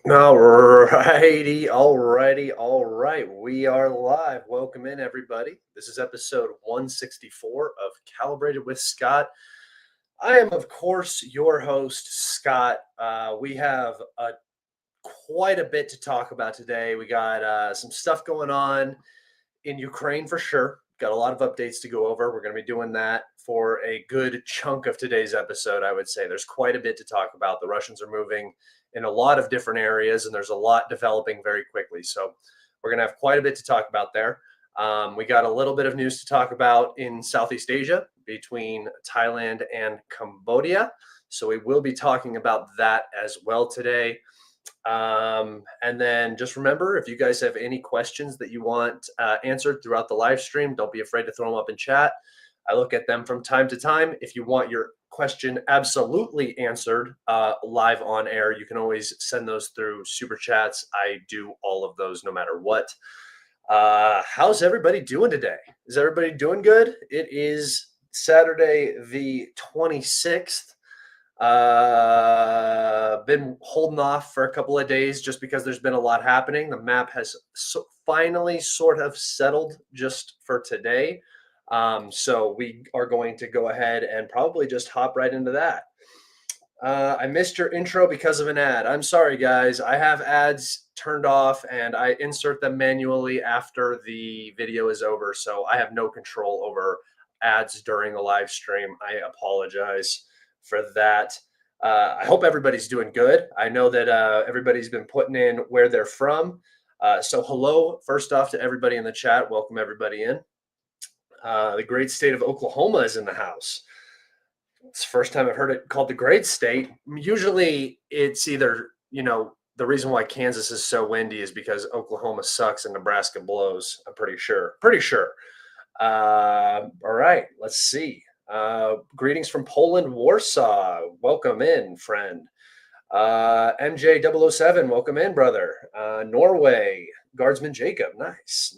All right. We are live. Welcome in, everybody. This is episode 164 of Calibrated with Scott. I am, of course, your host, Scott. We have quite a bit to talk about today. We got some stuff going on in Ukraine for sure. Got a lot of updates to go over. We're going to be doing that for a good chunk of today's episode, I would say. There's quite a bit to talk about. The Russians are moving in a lot of different areas, and there's a lot developing very quickly. So we're going to have quite a bit to talk about there. We got a little bit of news to talk about in Southeast Asia between Thailand and Cambodia. So we will be talking about that as well today. And then just remember, if you guys have any questions that you want answered throughout the live stream, don't be afraid to throw them up in chat. I look at them from time to time. If you want your question absolutely answered live on air, you can always send those through super chats. I do all of those no matter what. How's everybody doing today? Is everybody doing good? It is Saturday the 26th. Been holding off for a couple of days just because there's been a lot happening. The map has finally sort of settled just for today. So we are going to go ahead and probably just hop right into that. I missed your intro because of an ad. I'm sorry, guys. I have ads turned off and I insert them manually after the video is over. So I have no control over ads during the live stream. I apologize for that. I hope everybody's doing good. I know that everybody's been putting in where they're from. So hello, first off, to everybody in the chat. Welcome everybody in. The great state of Oklahoma is in the house. It's the first time I've heard it called the great state. Usually it's either, the reason why Kansas is so windy is because Oklahoma sucks and Nebraska blows. I'm pretty sure. All right, let's see. Greetings from Poland, Warsaw. Welcome in, friend. MJ007, welcome in, brother. Norway, Guardsman Jacob. Nice.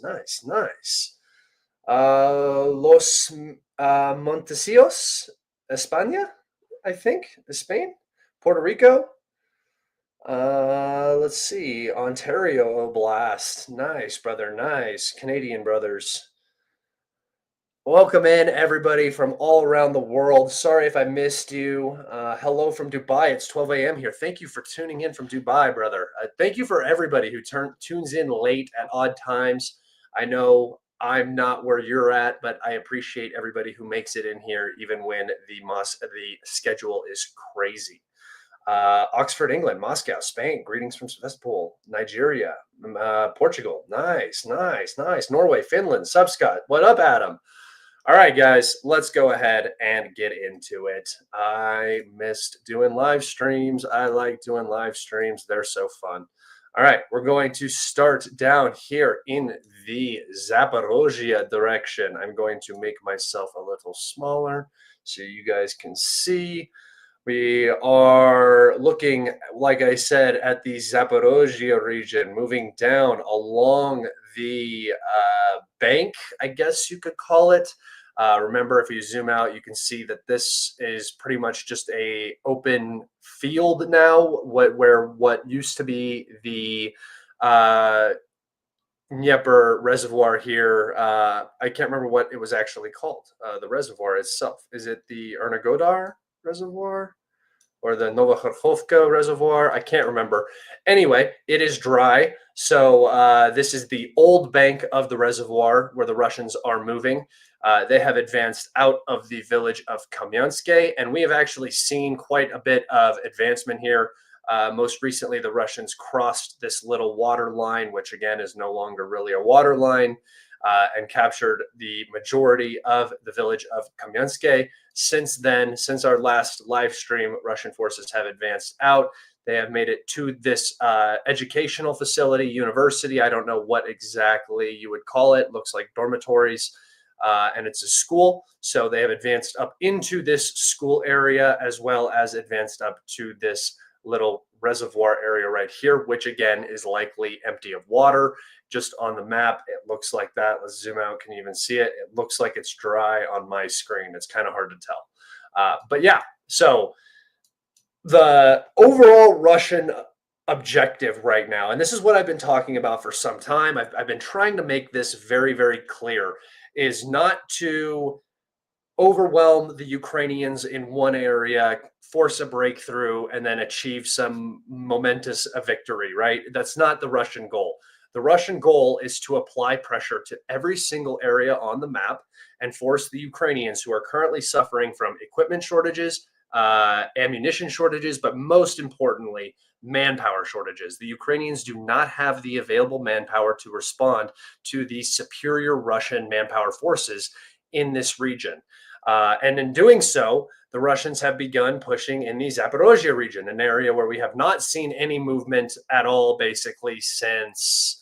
Los Montesinos, España, I think. Spain. Puerto Rico. Let's see. Ontario Oblast. Nice, brother. Nice. Canadian brothers. Welcome in, everybody from all around the world. Sorry if I missed you. Hello from Dubai. It's 12 a.m. here. Thank you for tuning in from Dubai, brother. Thank you for everybody who tunes in late at odd times. I know I'm not where you're at, but I appreciate everybody who makes it in here, even when the schedule is crazy. Oxford, England, Moscow, Spain. Greetings from Sevastopol, Nigeria, Portugal. Nice. Norway, Finland, Subscott. What up, Adam? All right, guys, let's go ahead and get into it. I missed doing live streams. I like doing live streams. They're so fun. All right, we're going to start down here in the Zaporizhzhia direction. I'm going to make myself a little smaller so you guys can see. We are looking, like I said, at the Zaporizhzhia region, moving down along the bank, I guess you could call it. Remember, if you zoom out, you can see that this is pretty much just a open field now, where what used to be the Dnieper reservoir here. I can't remember what it was actually called. The reservoir itself. Is it the Ernagodar reservoir or the Novokharkovka reservoir? I can't remember. Anyway, it is dry. So this is the old bank of the reservoir where the Russians are moving. They have advanced out of the village of Kupiansk, and we have actually seen quite a bit of advancement here. Most recently, the Russians crossed this little water line, which again is no longer really a water line, and captured the majority of the village of Kupiansk. Since then, since our last live stream, Russian forces have advanced out. They have made it to this educational facility, university. I don't know what exactly you would call it. Looks like dormitories. And it's a school. So they have advanced up into this school area, as well as advanced up to this little reservoir area right here, which again is likely empty of water. Just on the map, it looks like that. Let's zoom out. Can you even see it? It looks like it's dry on my screen. It's kind of hard to tell. But yeah, so the overall Russian objective right now. And this is what I've been talking about for some time. I've been trying to make this very, very clear, is not to overwhelm the Ukrainians in one area, force a breakthrough, and then achieve some momentous victory, right? That's not the Russian goal. The Russian goal is to apply pressure to every single area on the map and force the Ukrainians, who are currently suffering from equipment shortages, ammunition shortages, but most importantly, manpower shortages. The Ukrainians do not have the available manpower to respond to the superior Russian manpower forces in this region. And in doing so, the Russians have begun pushing in the Zaporizhzhia region, an area where we have not seen any movement at all, basically, since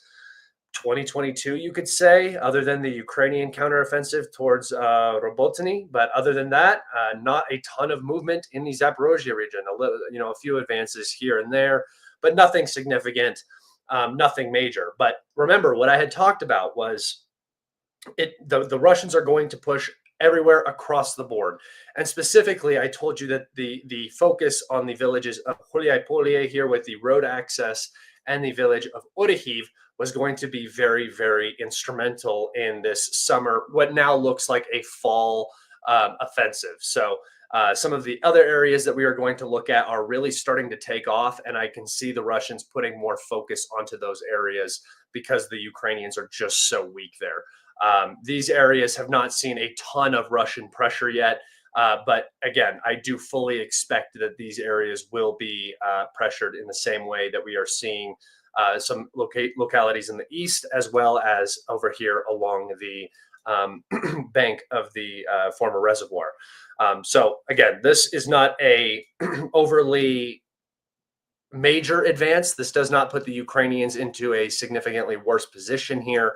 2022, you could say, other than the Ukrainian counteroffensive towards Robotny. But other than that, not a ton of movement in the Zaporizhzhia region. A few advances here and there, but nothing significant, nothing major. But remember, what I had talked about was the Russians are going to push everywhere across the board. And specifically, I told you that the focus on the villages of Vuhledar here with the road access and the village of Chernihiv was going to be very, very instrumental in this summer, what now looks like a fall offensive. So some of the other areas that we are going to look at are really starting to take off, and I can see the Russians putting more focus onto those areas because the Ukrainians are just so weak there. These areas have not seen a ton of Russian pressure yet, but again, I do fully expect that these areas will be pressured in the same way that we are seeing some localities in the east, as well as over here along the bank of the former reservoir. So again, this is not a overly major advance. This does not put the Ukrainians into a significantly worse position here.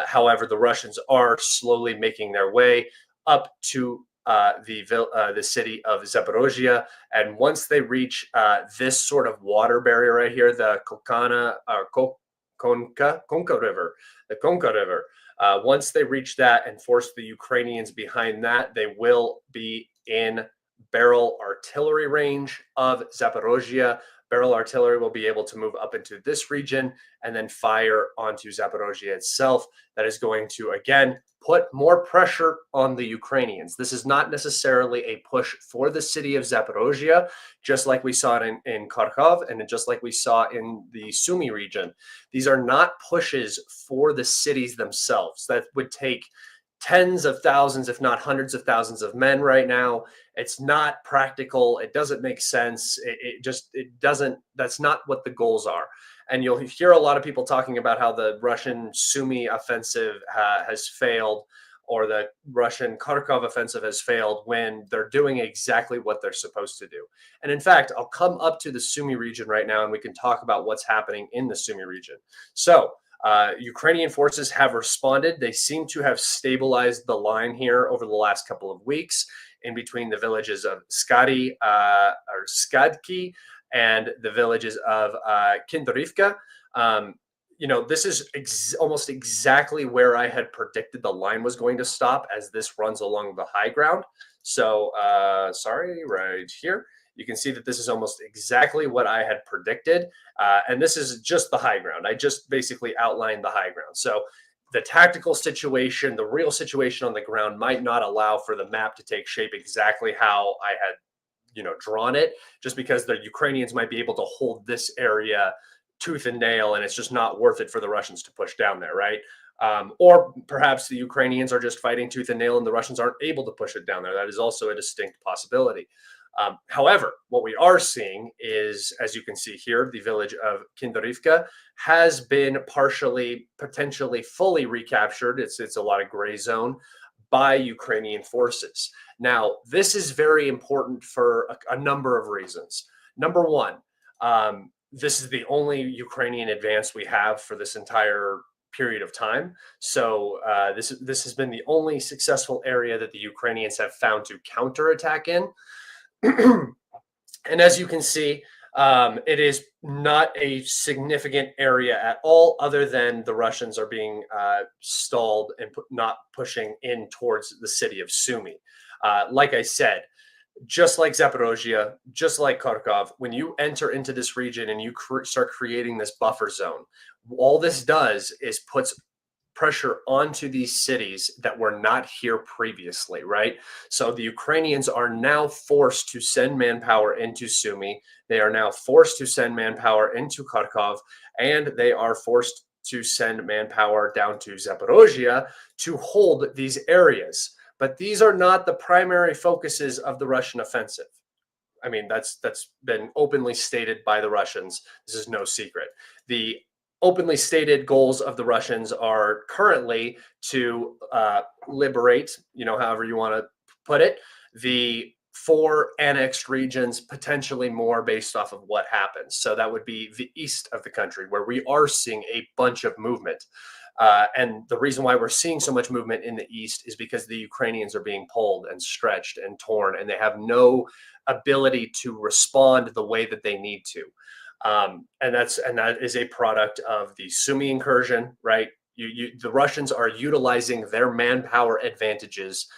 However, the Russians are slowly making their way up to the city of Zaporizhzhia, and once they reach this sort of water barrier right here, the Konka River, once they reach that and force the Ukrainians behind that, they will be in barrel artillery range of Zaporizhzhia. Barrel artillery will be able to move up into this region and then fire onto Zaporizhzhia itself. That is going to, again, put more pressure on the Ukrainians. This is not necessarily a push for the city of Zaporizhzhia, just like we saw it in Kharkov and just like we saw in the Sumy region. These are not pushes for the cities themselves. That would take tens of thousands, if not hundreds of thousands of men right now. It's not practical. It doesn't make sense. It doesn't, that's not what the goals are. And you'll hear a lot of people talking about how the Russian Sumy offensive has failed, or the Russian Kharkov offensive has failed, when they're doing exactly what they're supposed to do. And in fact, I'll come up to the Sumy region right now and we can talk about what's happening in the Sumy region. So Ukrainian forces have responded. They seem to have stabilized the line here over the last couple of weeks in between the villages of Skadki and the villages of Kindorivka. This is almost exactly where I had predicted the line was going to stop, as this runs along the high ground. So, right here. You can see that this is almost exactly what I had predicted. And this is just the high ground. I just basically outlined the high ground. So the tactical situation, the real situation on the ground might not allow for the map to take shape exactly how I had, drawn it, just because the Ukrainians might be able to hold this area tooth and nail, and it's just not worth it for the Russians to push down there, right? Or perhaps the Ukrainians are just fighting tooth and nail and the Russians aren't able to push it down there. That is also a distinct possibility. However, what we are seeing is, as you can see here, the village of Kindorivka has been partially, potentially fully recaptured. It's a lot of gray zone by Ukrainian forces. Now, this is very important for a number of reasons. Number one, this is the only Ukrainian advance we have for this entire period of time. So this has been the only successful area that the Ukrainians have found to counterattack in. And as you can see, it is not a significant area at all, other than the Russians are being stalled and not pushing in towards the city of Sumy. Like I said, just like Zaporizhzhia, just like Kharkov, when you enter into this region and you start creating this buffer zone, all this does is puts pressure onto these cities that were not here previously, right? So the Ukrainians are now forced to send manpower into Sumy. They are now forced to send manpower into Kharkov, and they are forced to send manpower down to Zaporizhzhia to hold these areas. But these are not the primary focuses of the Russian offensive. I mean, that's been openly stated by the Russians. This is no secret. The openly stated goals of the Russians are currently to liberate, however you want to put it, the four annexed regions, potentially more based off of what happens. So that would be the east of the country, where we are seeing a bunch of movement. And the reason why we're seeing so much movement in the east is because the Ukrainians are being pulled and stretched and torn, and they have no ability to respond the way that they need to. And that is a product of the Sumy incursion, right? The Russians are utilizing their manpower advantages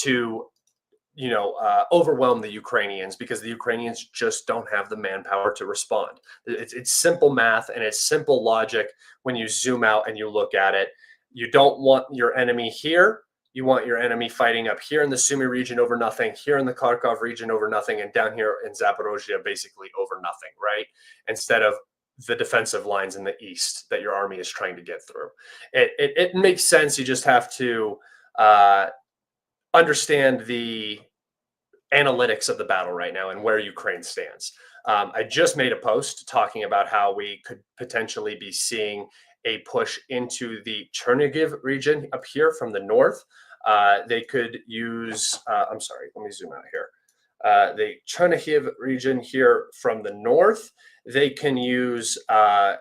to overwhelm the Ukrainians, because the Ukrainians just don't have the manpower to respond. It's simple math and it's simple logic when you zoom out and you look at it. You don't want your enemy here. You want your enemy fighting up here in the Sumy region over nothing, here in the Kharkov region over nothing, and down here in Zaporizhzhia basically over nothing, right? Instead of the defensive lines in the east that your army is trying to get through. It makes sense. You just have to understand the analytics of the battle right now and where Ukraine stands. I just made a post talking about how we could potentially be seeing a push into the Chernihiv region up here from the north. They could use, I'm sorry, let me zoom out here. The Chernihiv region here from the north, they can use I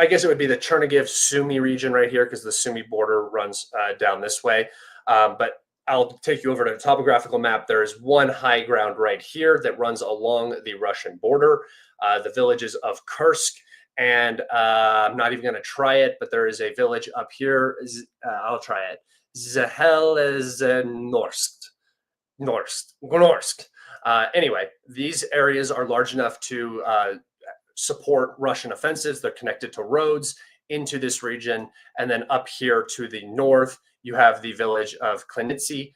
guess it would be the Chernihiv Sumy region right here, because the Sumy border runs down this way. But I'll take you over to the topographical map. There is one high ground right here that runs along the Russian border, the villages of Kursk. And I'm not even going to try it, but there is a village up here. I'll try it. Zhelezhnorsk. Anyway, these areas are large enough to support Russian offensives. They're connected to roads into this region. And then up here to the north, you have the village of Klinitsy,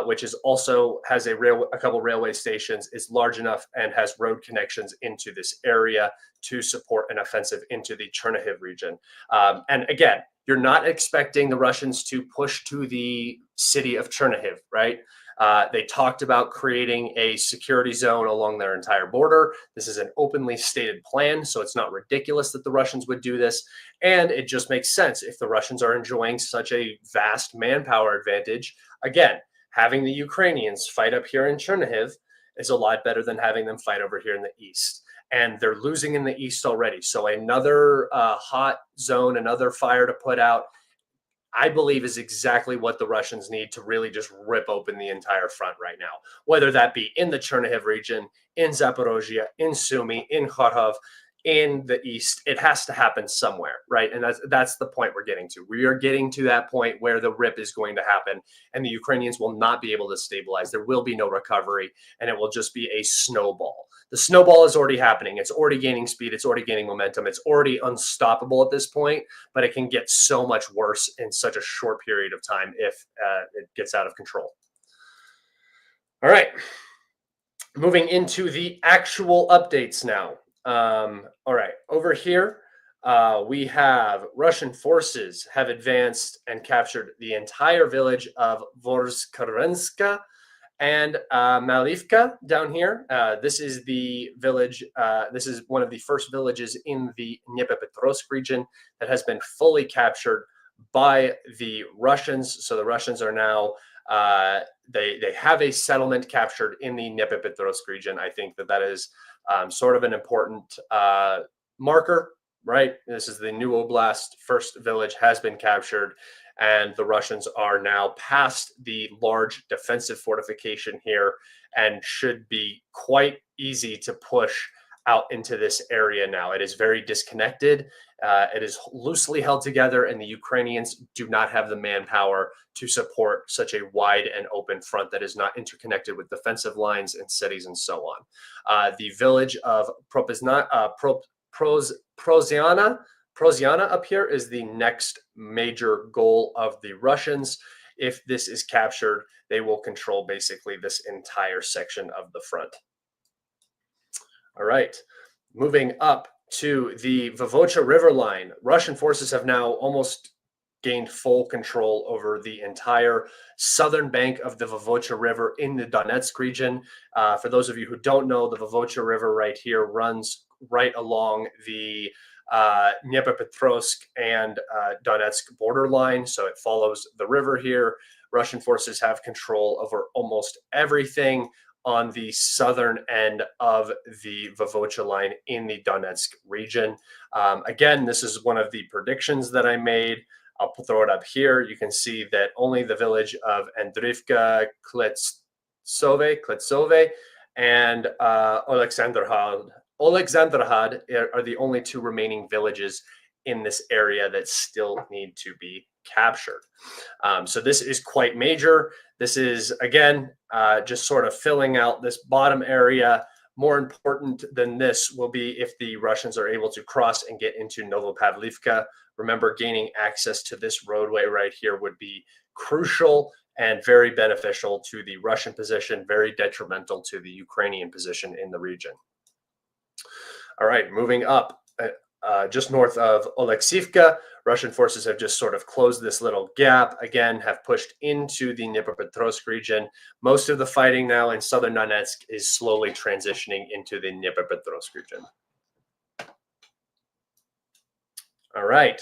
which is also has a couple railway stations, is large enough and has road connections into this area to support an offensive into the Chernihiv region. And again, you're not expecting the Russians to push to the city of Chernihiv, right? They talked about creating a security zone along their entire border. This is an openly stated plan, so it's not ridiculous that the Russians would do this. And it just makes sense if the Russians are enjoying such a vast manpower advantage. Again, having the Ukrainians fight up here in Chernihiv is a lot better than having them fight over here in the east. And they're losing in the east already. So another hot zone, another fire to put out, I believe, is exactly what the Russians need to really just rip open the entire front right now, whether that be in the Chernihiv region, in Zaporizhzhia, in Sumy, in Kharkov, in the east. It has to happen somewhere, right? And that's the point we're getting to. We are getting to that point where the rip is going to happen, and the Ukrainians will not be able to stabilize. There will be no recovery, and it will just be a snowball. The snowball is already happening. It's already gaining speed. It's already gaining momentum. It's already unstoppable at this point, but it can get so much worse in such a short period of time if it gets out of control. All right. Moving into the actual updates now. All right. Over here, we have Russian forces have advanced and captured the entire village of Voskresenska and Malivka down here. This is the village. This is one of the first villages in the Dnipropetrovsk region that has been fully captured by the Russians. So the Russians are now they have a settlement captured in the Dnipropetrovsk region. I think that is sort of an important marker, right? This is the new oblast. First village has been captured, and the Russians are now past the large defensive fortification here and should be quite easy to push out into this area now. It is very disconnected. It is loosely held together, and the Ukrainians do not have the manpower to support such a wide and open front that is not interconnected with defensive lines and cities and so on. The village of Proziana up here is the next major goal of the Russians. If this is captured, they will control basically this entire section of the front. All right, moving up to the Vuhledar River line. Russian forces have now almost gained full control over the entire southern bank of the Vuhledar River in the Donetsk region. For those of you who don't know, the Vuhledar River right here runs right along the Dnipropetrovsk and Donetsk borderline, so it follows the river here. Russian forces have control over almost everything on the southern end of the Vuhledar line in the Donetsk region. Again, this is one of the predictions that I made. I'll throw it up here. You can see that only the village of Andrivka, Klitsove, and Alexanderhad are the only two remaining villages in this area that still need to be captured. So this is quite major. This is, again, just sort of filling out this bottom area. More important than this will be if the Russians are able to cross and get into Novopavlivka. Remember, gaining access to this roadway right here would be crucial and very beneficial to the Russian position, very detrimental to the Ukrainian position in the region. All right, moving up. Just north of Oleksivka, Russian forces have just sort of closed this little gap, again, have pushed into the Dnipropetrovsk region. Most of the fighting now in southern Donetsk is slowly transitioning into the Dnipropetrovsk region. All right.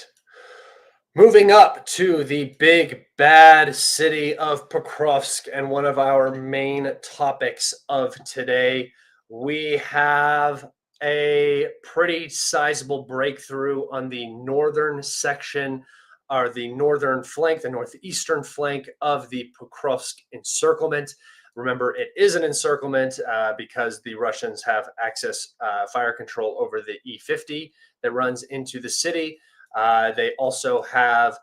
Moving up to the big bad city of Pokrovsk, and one of our main topics of today, we have a pretty sizable breakthrough on the northern section, or the northern flank, the northeastern flank of the Pokrovsk encirclement. Remember, it is an encirclement because the Russians have access, fire control over the E50 that runs into the city. They also have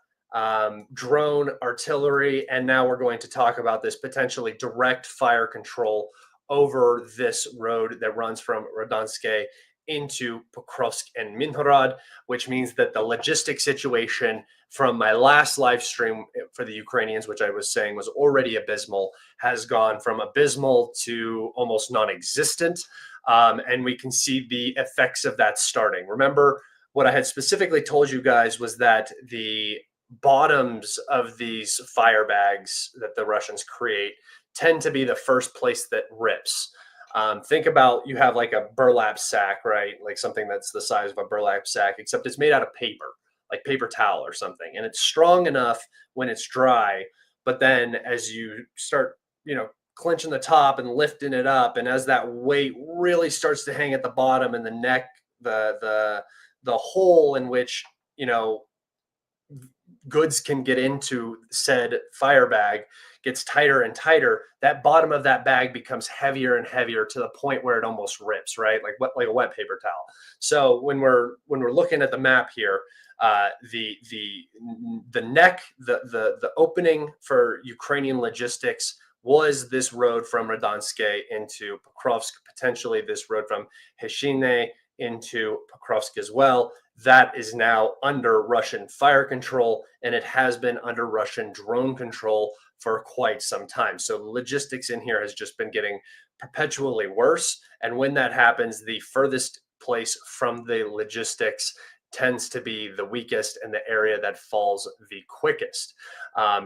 drone artillery, and now we're going to talk about this potentially direct fire control over this road that runs from Rodonske into Pokrovsk and Minhorod, which means that the logistic situation from my last live stream for the Ukrainians, which I was saying was already abysmal, has gone from abysmal to almost non-existent. And we can see the effects of that starting. Remember, what I had specifically told you guys was that the bottoms of these fire bags that the Russians create tend to be the first place that rips. Think about, you have like a burlap sack, right? Like something that's the size of a burlap sack, except it's made out of paper, like paper towel or something. And it's strong enough when it's dry, but then as you start, clenching the top and lifting it up, and as that weight really starts to hang at the bottom and the neck, the hole in which, goods can get into said fire bag gets tighter and tighter, that bottom of that bag becomes heavier and heavier to the point where it almost rips, right? Like a wet paper towel. So when we're looking at the map here, the neck, the opening for Ukrainian logistics was this road from Rodonske into Pokrovsk, potentially this road from Heshine into Pokrovsk as well. That is now under Russian fire control, and it has been under Russian drone control for quite some time. So logistics in here has just been getting perpetually worse. And when that happens, the furthest place from the logistics tends to be the weakest and the area that falls the quickest.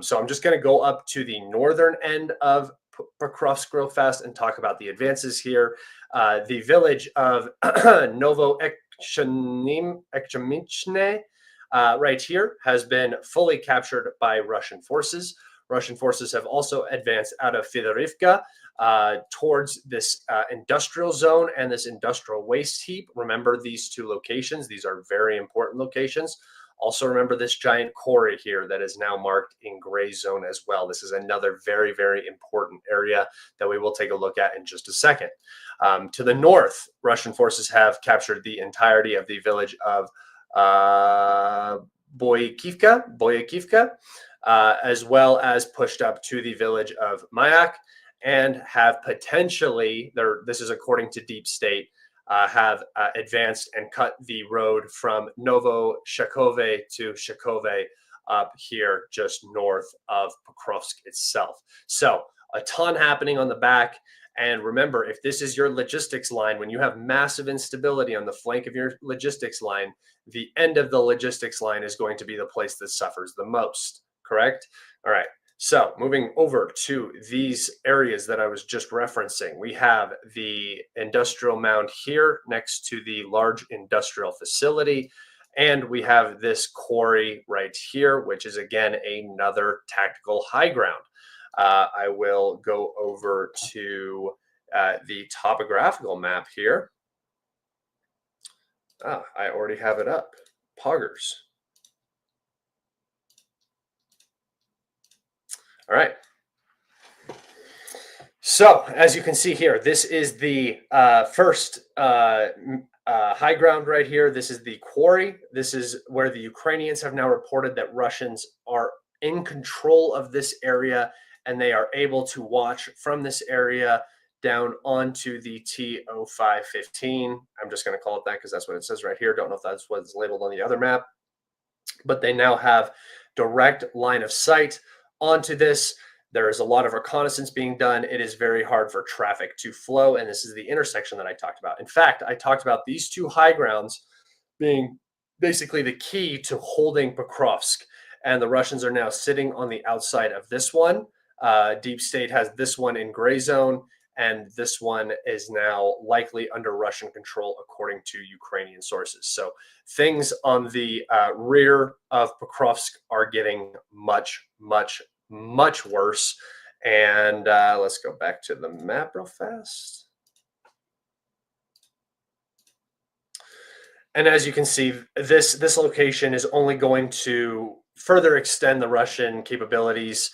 So I'm just going to go up to the northern end of Pokrovsk real fast and talk about the advances here. The village of Novo Ekchemichne right here has been fully captured by Russian forces. Russian forces have also advanced out of Fedorivka. towards this industrial zone and this industrial waste heap. Remember these two locations. These are very important locations. Also remember this giant quarry here that is now marked in gray zone as well. This is another very, very important area that we will take a look at in just a second. To the north, Russian forces have captured the entirety of the village of Boyakivka, as well as pushed up to the village of Mayak, and have potentially, this is according to Deep State, have advanced and cut the road from Novoshakove to Shakove up here just north of Pokrovsk itself. So a ton happening on the back. And remember, if this is your logistics line, when you have massive instability on the flank of your logistics line, the end of the logistics line is going to be the place that suffers the most, correct? All right. So moving over to these areas that I was just referencing, we have the industrial mound here next to the large industrial facility. And we have this quarry right here, which is, again, another tactical high ground. I will go over to the topographical map here. I already have it up. Poggers. All right. So as you can see here, this is the first high ground right here. This is the quarry. This is where the Ukrainians have now reported that Russians are in control of this area, and they are able to watch from this area down onto the TO515. I'm just going to call it that because that's what it says right here. Don't know if that's what's labeled on the other map, but they now have direct line of sight onto this. There is a lot of reconnaissance being done. It is very hard for traffic to flow, and this is the intersection that I talked about. In fact, I talked about these two high grounds being basically the key to holding Pokrovsk, and the Russians are now sitting on the outside of this one. Deep State has this one in gray zone, and this one is now likely under Russian control, according to Ukrainian sources. So things on the rear of Pokrovsk are getting much, much, much worse. And let's go back to the map real fast. And as you can see, this location is only going to further extend the Russian capabilities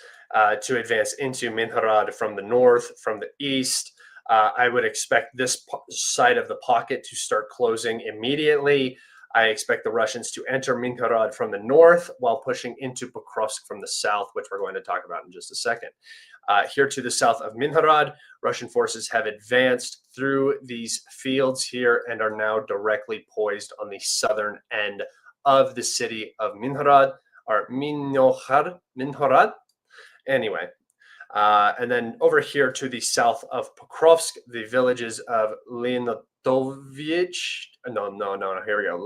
to advance into Minharad from the north, from the east. I would expect this side of the pocket to start closing immediately. I expect the Russians to enter Minharad from the north while pushing into Pokrovsk from the south, which we're going to talk about in just a second. Here to the south of Minharad, Russian forces have advanced through these fields here and are now directly poised on the southern end of the city of Minharad, or Minharad. Anyway, and then over here to the south of Pokrovsk, the villages of Leonatovich. No, here we go.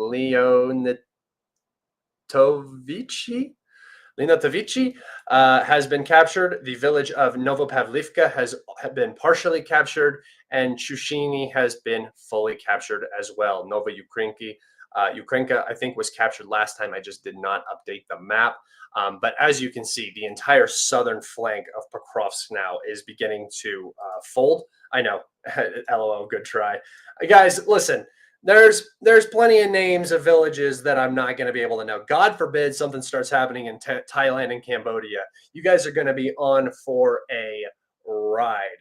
Leonatovich has been captured. The village of Novopavlivka has been partially captured, and Shushini has been fully captured as well. Ukrenka, I think, was captured last time. I just did not update the map. But as you can see, the entire southern flank of Pokrovsk now is beginning to fold. I know, LOL, good try. Guys, listen, there's plenty of names of villages that I'm not going to be able to know. God forbid something starts happening in Thailand and Cambodia. You guys are going to be on for a ride.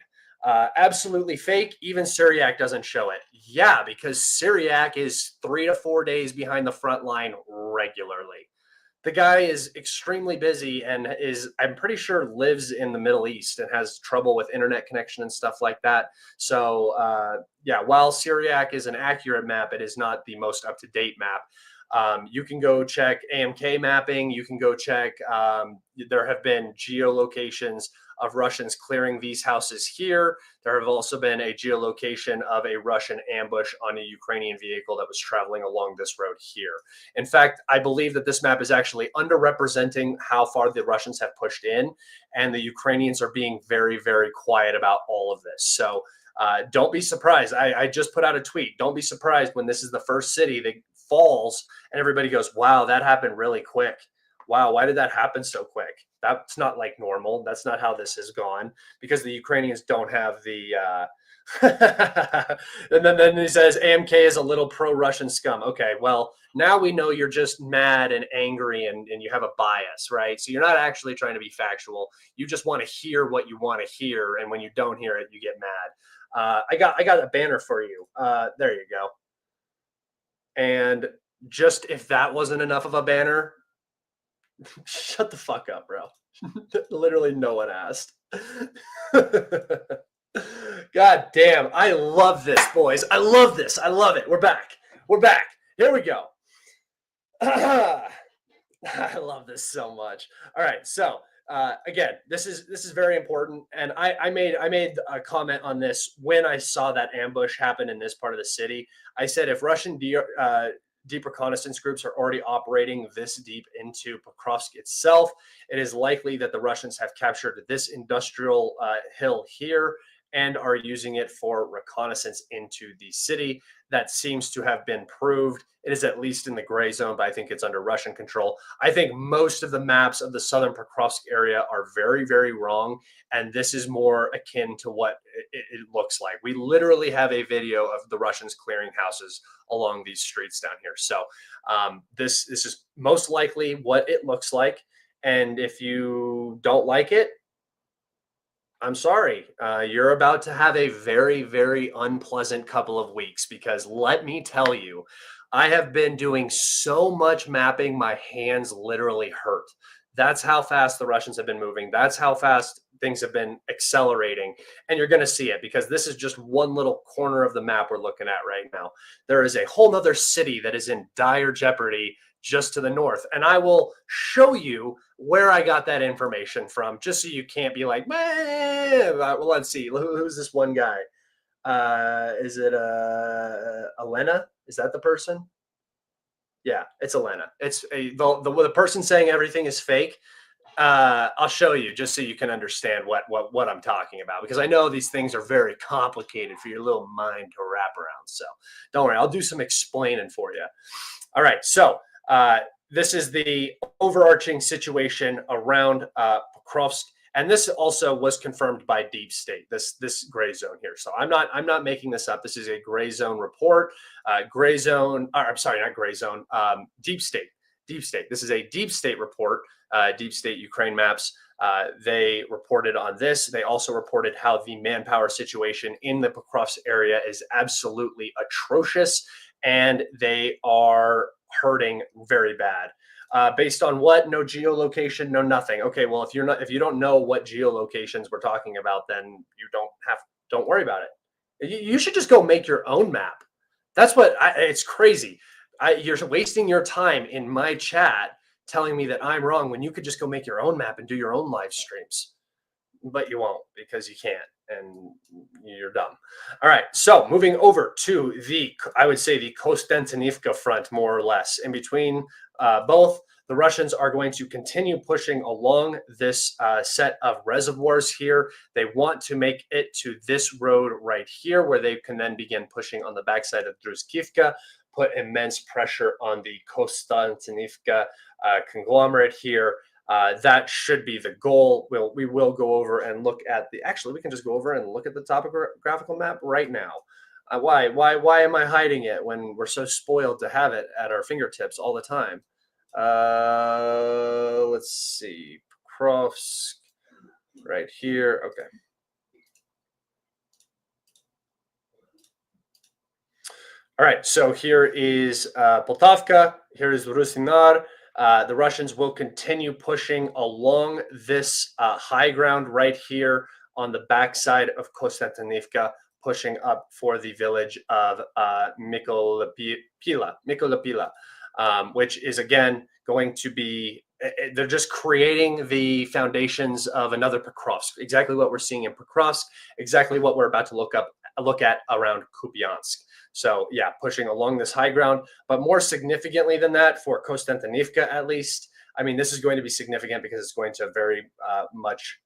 Absolutely fake. Even Syriac doesn't show it. Yeah, because Syriac is 3 to 4 days behind the front line regularly. The guy is extremely busy and I'm pretty sure, lives in the Middle East and has trouble with internet connection and stuff like that. So, yeah, while Syriac is an accurate map, it is not the most up-to-date map. You can go check AMK mapping. You can go check, there have been geolocations of Russians clearing these houses here. There have also been a geolocation of a Russian ambush on a Ukrainian vehicle that was traveling along this road here. In fact, I believe that this map is actually underrepresenting how far the Russians have pushed in, and the Ukrainians are being very, very quiet about all of this. So don't be surprised. I just put out a tweet. Don't be surprised when this is the first city that falls and everybody goes, wow, that happened really quick. wow, why did that happen so quick? That's not like normal. That's not how this has gone because the Ukrainians don't have the. And then he says AMK is a little pro-Russian scum. Okay, well, now we know you're just mad and angry and you have a bias, right? So you're not actually trying to be factual. You just want to hear what you want to hear, and when you don't hear it, you get mad. I got a banner for you. There you go. And just if that wasn't enough of a banner, shut the fuck up, bro. Literally no one asked. God damn. I love this, boys. I love this. I love it. We're back. We're back. Here we go. I love this so much. All right. So again, this is very important. And I made a comment on this when I saw that ambush happen in this part of the city. I said if Russian deep reconnaissance groups are already operating this deep into Pokrovsk itself, it is likely that the Russians have captured this industrial hill here and are using it for reconnaissance into the city. That seems to have been proved. It is at least in the gray zone, but I think it's under Russian control. I think most of the maps of the southern Pokrovsk area are very, very wrong. And this is more akin to what it looks like. We literally have a video of the Russians clearing houses along these streets down here. So this is most likely what it looks like. And if you don't like it, I'm sorry. You're about to have a very, very unpleasant couple of weeks because let me tell you, I have been doing so much mapping, my hands literally hurt. That's how fast the Russians have been moving. That's how fast things have been accelerating. And you're going to see it because this is just one little corner of the map we're looking at right now. There is a whole nother city that is in dire jeopardy just to the north. And I will show you where I got that information from, just so you can't be like, well, let's see. Who's this one guy? Is it Elena? Is that the person? Yeah, it's Elena. It's the person saying everything is fake. I'll show you just so you can understand what I'm talking about, because I know these things are very complicated for your little mind to wrap around. So don't worry, I'll do some explaining for you. All right, so this is the overarching situation around Pokrovsk, and this also was confirmed by Deep State. This gray zone here. So I'm not making this up. This is a gray zone report. Gray zone. I'm sorry, not gray zone. Deep State. Deep State. This is a Deep State report. Deep State Ukraine maps. They reported on this. They also reported how the manpower situation in the Pokrovsk area is absolutely atrocious, and they are hurting very bad. Based on what? No geolocation, no nothing. Okay, well, if you don't know what geolocations we're talking about, then don't worry about it. You should just go make your own map. That's what it's crazy. You're wasting your time in my chat telling me that I'm wrong when you could just go make your own map and do your own live streams. But you won't because you can't, and you're dumb. All right, so moving over to I would say the Kostantinivka front, more or less. In between both, the Russians are going to continue pushing along this set of reservoirs here. They want to make it to this road right here, where they can then begin pushing on the backside of Druzhkivka, put immense pressure on the Kostantinivka conglomerate here. That should be the goal. We will go over and look at actually, we can just go over and look at the topographical map right now. Why am I hiding it when we're so spoiled to have it at our fingertips all the time? Let's see. Pokrovsk right here. Okay. All right, so here is Poltavka. Here is Rusinar. The Russians will continue pushing along this high ground right here on the backside of Kostantinivka, pushing up for the village of Mykolapila, which is, again, going to be, they're just creating the foundations of another Pokrovsk, exactly what we're seeing in Pokrovsk, exactly what we're about to look at around Kupiansk. So yeah, pushing along this high ground, but more significantly than that, for Kostantinivka at least, I mean, this is going to be significant because it's going to very much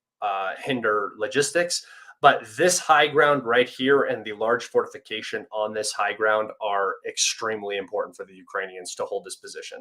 hinder logistics. But this high ground right here and the large fortification on this high ground are extremely important for the Ukrainians to hold this position.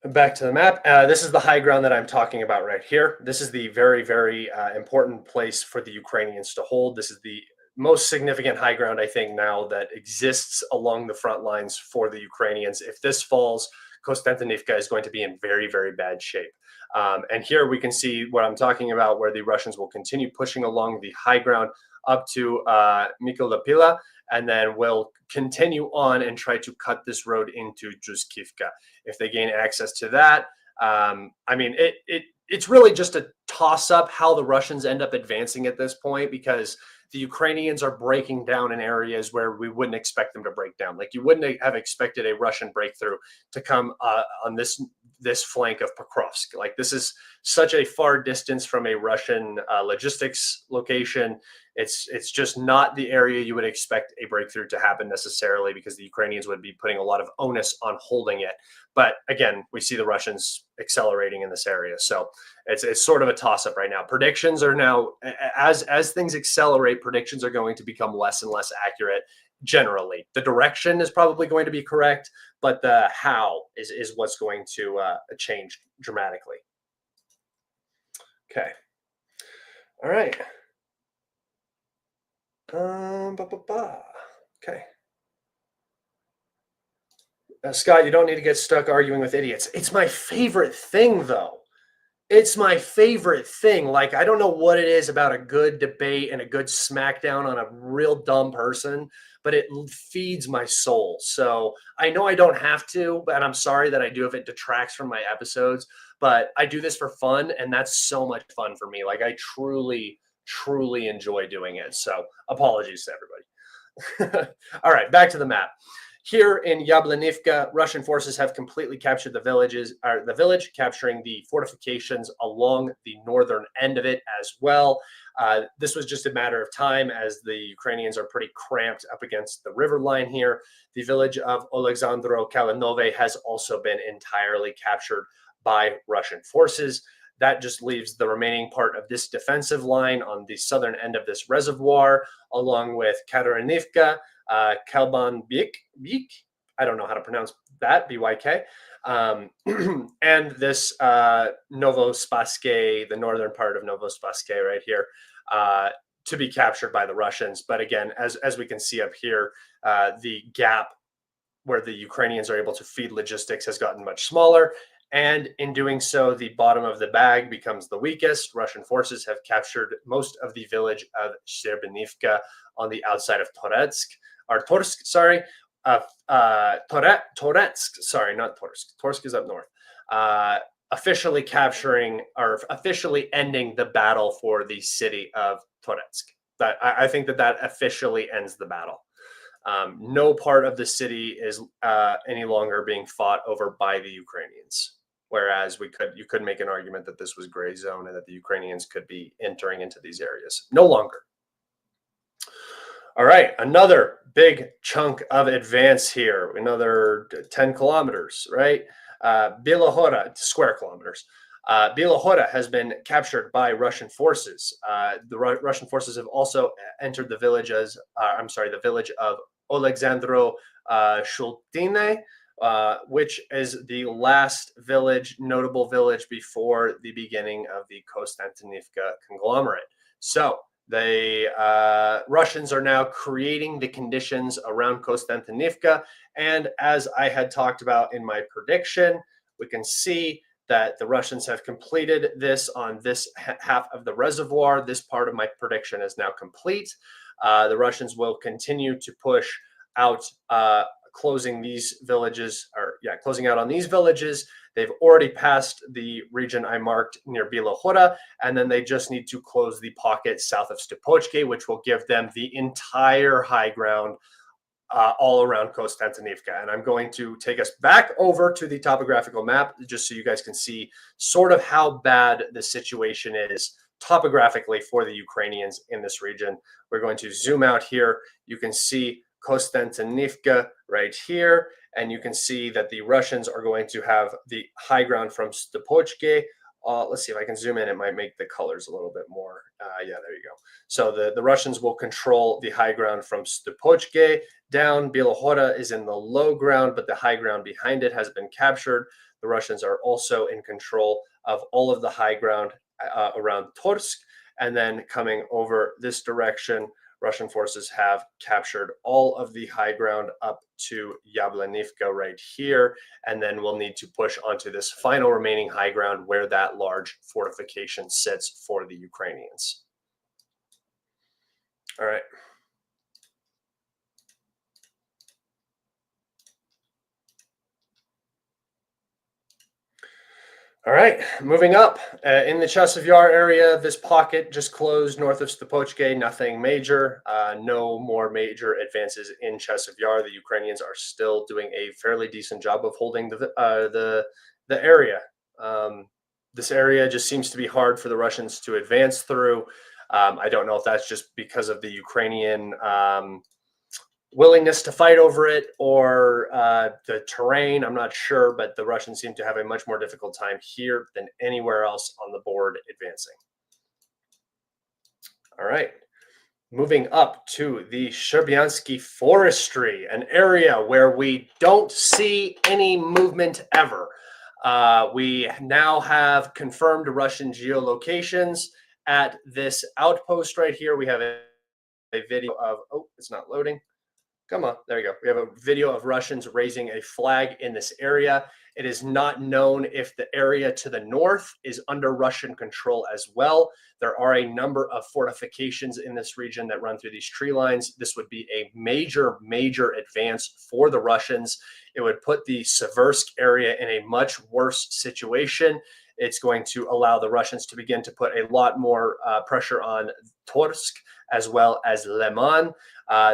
Back to the map. This is the high ground that I'm talking about right here. This is the very, very important place for the Ukrainians to hold. This is the most significant high ground, I think, now that exists along the front lines for the Ukrainians. If this falls, Konstantinivka is going to be in very, very bad shape. And here we can see what I'm talking about, where the Russians will continue pushing along the high ground up to Mykolaiv, and then will continue on and try to cut this road into Juskivka. If they gain access to that, I mean, it's really just a toss up how the Russians end up advancing at this point, because the Ukrainians are breaking down in areas where we wouldn't expect them to break down. Like, you wouldn't have expected a Russian breakthrough to come on this flank of Pokrovsk. Like, this is such a far distance from a Russian logistics location. It's just not the area you would expect a breakthrough to happen necessarily, because the Ukrainians would be putting a lot of onus on holding it. But again, we see the Russians accelerating in this area. So it's sort of a toss-up right now. Predictions are now, as things accelerate, predictions are going to become less and less accurate generally. The direction is probably going to be correct, but the how is what's going to change dramatically. Okay. All right. Okay. Scott, you don't need to get stuck arguing with idiots. It's my favorite thing, though. It's my favorite thing. Like, I don't know what it is about a good debate and a good smackdown on a real dumb person, but it feeds my soul. So I know I don't have to, and I'm sorry that I do if it detracts from my episodes, but I do this for fun, and that's so much fun for me. Like, I truly, truly enjoy doing it. So apologies to everybody. All right, back to the map. Here in Yablanivka, Russian forces have completely captured the village, capturing the fortifications along the northern end of it as well. This was just a matter of time, as the Ukrainians are pretty cramped up against the river line here. The village of Oleksandro-Kalinove has also been entirely captured by Russian forces. That just leaves the remaining part of this defensive line on the southern end of this reservoir, along with Katarinivka, Kalban-Byk, I don't know how to pronounce that, BYK, and this Novospassky, the northern part of Novospassky right here, to be captured by the Russians. But again, as we can see up here, the gap where the Ukrainians are able to feed logistics has gotten much smaller. And in doing so, the bottom of the bag becomes the weakest. Russian forces have captured most of the village of Shcherbinivka on the outside of Toretsk. Toretsk, sorry, Toretsk, sorry, not Toretsk. Toretsk is up north. Officially capturing, or officially ending the battle for the city of Toretsk. That I think that officially ends the battle. No part of the city is any longer being fought over by the Ukrainians. Whereas you could make an argument that this was gray zone and that the Ukrainians could be entering into these areas. No longer. All right, another big chunk of advance here, another 10 kilometers, right? Bilohora, square kilometers. Bilohora has been captured by Russian forces. The Russian forces have also entered the village the village of Oleksandro Shultine, which is the last notable village before the beginning of the Konstantinivka conglomerate. So the Russians are now creating the conditions around Konstantinivka. And as I had talked about in my prediction, we can see that the Russians have completed this on this half of the reservoir. This part of my prediction is now complete. The Russians will continue to push out, closing out on these villages. They've already passed the region I marked near Bilohora, and then they just need to close the pocket south of Stepochki, which will give them the entire high ground all around Konstantinivka. And I'm going to take us back over to the topographical map just so you guys can see sort of how bad the situation is topographically for the Ukrainians in this region. We're going to zoom out here. You can see Konstantinivka right here, and you can see that the Russians are going to have the high ground from Stepochki. Let's see if I can zoom in. It might make the colors a little bit more. Yeah, there you go. So the Russians will control the high ground from Stepochki down. Bilohora is in the low ground, but the high ground behind it has been captured. the Russians are also in control of all of the high ground around Torsk. And then coming over this direction, Russian forces have captured all of the high ground up to Yablanivka right here. And then we'll need to push onto this final remaining high ground where that large fortification sits for the Ukrainians. All right. All right, moving up in the Chasiv Yar area, this pocket just closed north of Stopochke, nothing major, no more major advances in Chasiv Yar. The Ukrainians are still doing a fairly decent job of holding the area. This area just seems to be hard for the Russians to advance through. I don't know if that's just because of the Ukrainian willingness to fight over it or the terrain. I'm not sure, but the Russians seem to have a much more difficult time here than anywhere else on the board advancing. All right. Moving up to the Sherbiansky Forestry, an area where we don't see any movement ever. We now have confirmed Russian geolocations at this outpost right here. We have a video of, oh, it's not loading. Come on, there you go. We have a video of Russians raising a flag in this area. It is not known if the area to the north is under Russian control as well. There are a number of fortifications in this region that run through these tree lines. This would be a major, major advance for the Russians. It would put the Siversk area in a much worse situation. It's going to allow the Russians to begin to put a lot more pressure on Torsk as well as Leman.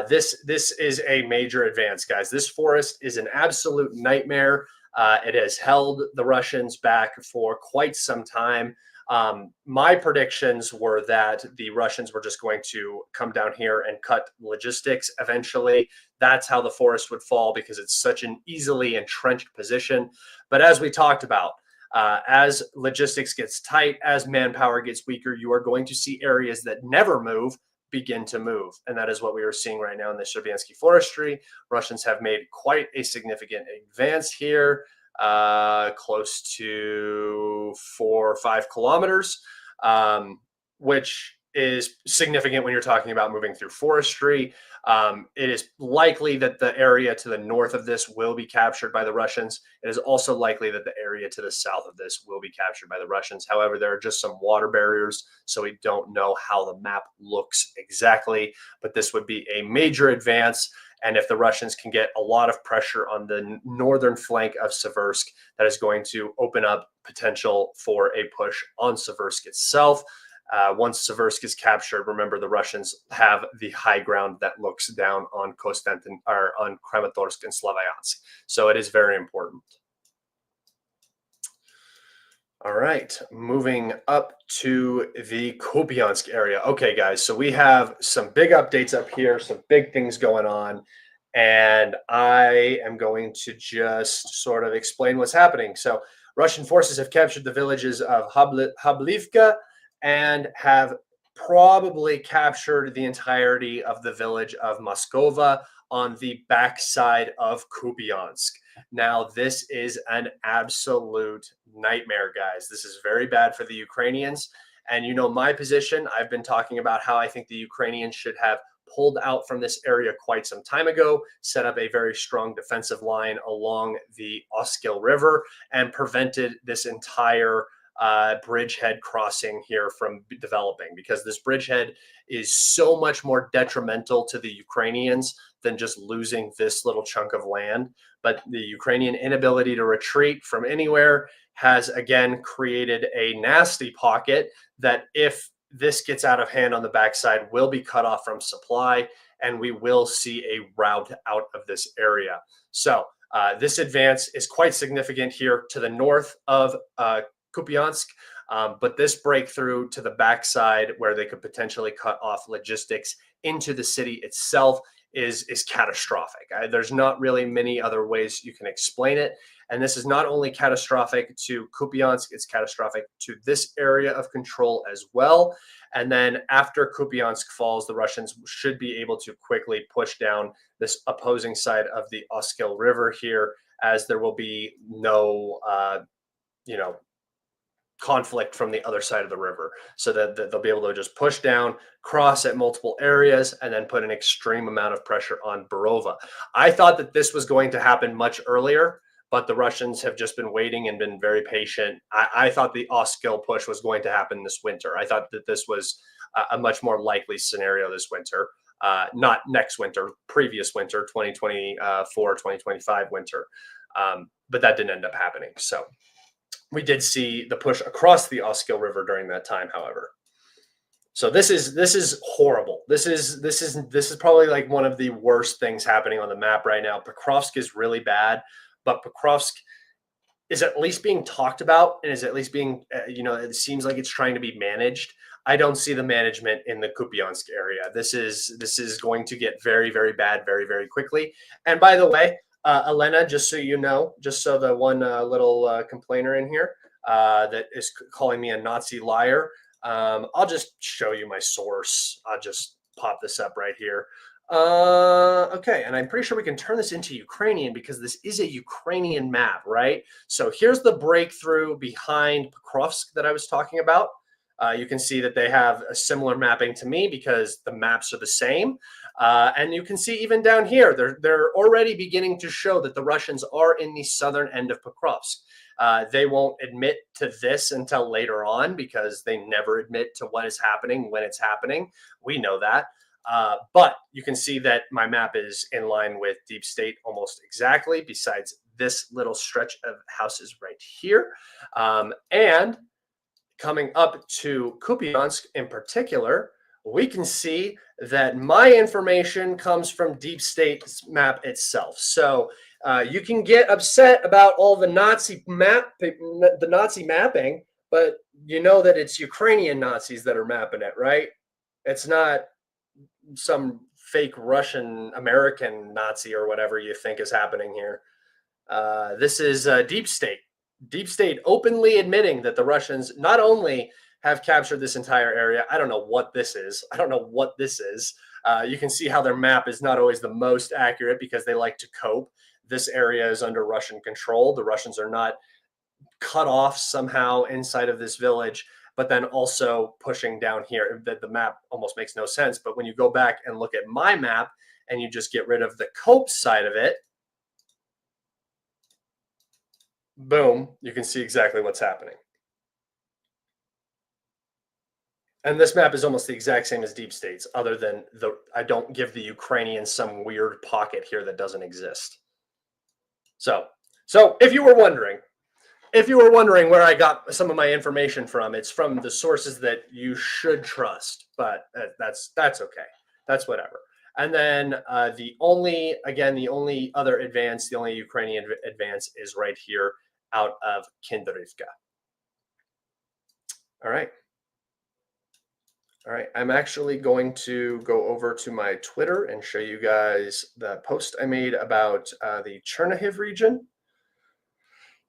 This is a major advance, guys. This forest is an absolute nightmare. It has held the Russians back for quite some time. My predictions were that the Russians were just going to come down here and cut logistics eventually. That's how the forest would fall because it's such an easily entrenched position. But as we talked about, as logistics gets tight, as manpower gets weaker, you are going to see areas that never move begin to move. And that is what we are seeing right now in the Sherbiansky Forestry. Russians have made quite a significant advance here, close to 4 or 5 kilometers, which is significant when you're talking about moving through forestry. It is likely that the area to the north of this will be captured by the Russians. It is also likely that the area to the south of this will be captured by the Russians. However, there are just some water barriers, so we don't know how the map looks exactly, but this would be a major advance. And if the Russians can get a lot of pressure on the northern flank of Siversk, that is going to open up potential for a push on Siversk itself. Once Siversk is captured, remember the Russians have the high ground that looks down on Konstantin or on Kramatorsk and Slavyansk. So it is very important. All right, moving up to the Kupiansk area. Okay, guys, so we have some big updates up here, some big things going on, and I am going to just sort of explain what's happening. So Russian forces have captured the villages of Hablivka and have probably captured the entirety of the village of Moskova on the backside of Kupiansk. Now, this is an absolute nightmare, guys. This is very bad for the Ukrainians. And you know my position. I've been talking about how I think the Ukrainians should have pulled out from this area quite some time ago, set up a very strong defensive line along the Oskil River, and prevented this entire bridgehead crossing here from developing, because this bridgehead is so much more detrimental to the Ukrainians than just losing this little chunk of land. But the Ukrainian inability to retreat from anywhere has again created a nasty pocket that, if this gets out of hand on the backside, will be cut off from supply, and we will see a rout out of this area. So this advance is quite significant here to the north of Kupiansk, but this breakthrough to the backside, where they could potentially cut off logistics into the city itself, is catastrophic. There's not really many other ways you can explain it. And this is not only catastrophic to Kupiansk, it's catastrophic to this area of control as well. And then after Kupiansk falls, the Russians should be able to quickly push down this opposing side of the Oskil River here, as there will be no, conflict from the other side of the river, so that they'll be able to just push down, cross at multiple areas, and then put an extreme amount of pressure on Borova. I thought that this was going to happen much earlier, but the Russians have just been waiting and been very patient. I thought the Oskil push was going to happen this winter. I thought that this was a much more likely scenario this winter, not next winter, previous winter, 2024, 2025 winter. But that didn't end up happening. So we did see the push across the Oskil River during that time, however. So this is horrible. This is probably like one of the worst things happening on the map right now. Pokrovsk is really bad, but Pokrovsk is at least being talked about and is at least being, it seems like it's trying to be managed. I don't see the management in the Kupiansk area. This is going to get very, very bad very, very quickly. And by the way, Elena, just so you know, just so the one little complainer in here that is calling me a Nazi liar, I'll just show you my source. I'll just pop this up right here. Okay, and I'm pretty sure we can turn this into Ukrainian because this is a Ukrainian map, right? So here's the breakthrough behind Pokrovsk that I was talking about. You can see that they have a similar mapping to me because the maps are the same. And you can see even down here, they're already beginning to show that the Russians are in the southern end of Pokrovsk. They won't admit to this until later on because they never admit to what is happening when it's happening. We know that. But you can see that my map is in line with Deep State almost exactly, besides this little stretch of houses right here. And coming up to Kupiansk in particular, we can see that my information comes from Deep State's map itself. So you can get upset about all the Nazi mapping, but you know that it's Ukrainian Nazis that are mapping it, right? It's not some fake Russian American Nazi or whatever you think is happening here. This is Deep State. Deep State openly admitting that the Russians not only have captured this entire area. I don't know what this is. You can see how their map is not always the most accurate because they like to cope. This area is under Russian control. The Russians are not cut off somehow inside of this village, but then also pushing down here. The map almost makes no sense. But when you go back and look at my map and you just get rid of the cope side of it, boom, you can see exactly what's happening. And this map is almost the exact same as Deep State's, other than I don't give the Ukrainians some weird pocket here that doesn't exist. So if you were wondering where I got some of my information from, it's from the sources that you should trust. But that's okay. That's whatever. And then the only other advance, the only Ukrainian advance is right here out of Kinderivka. All right. I'm actually going to go over to my Twitter and show you guys the post I made about the Chernihiv region,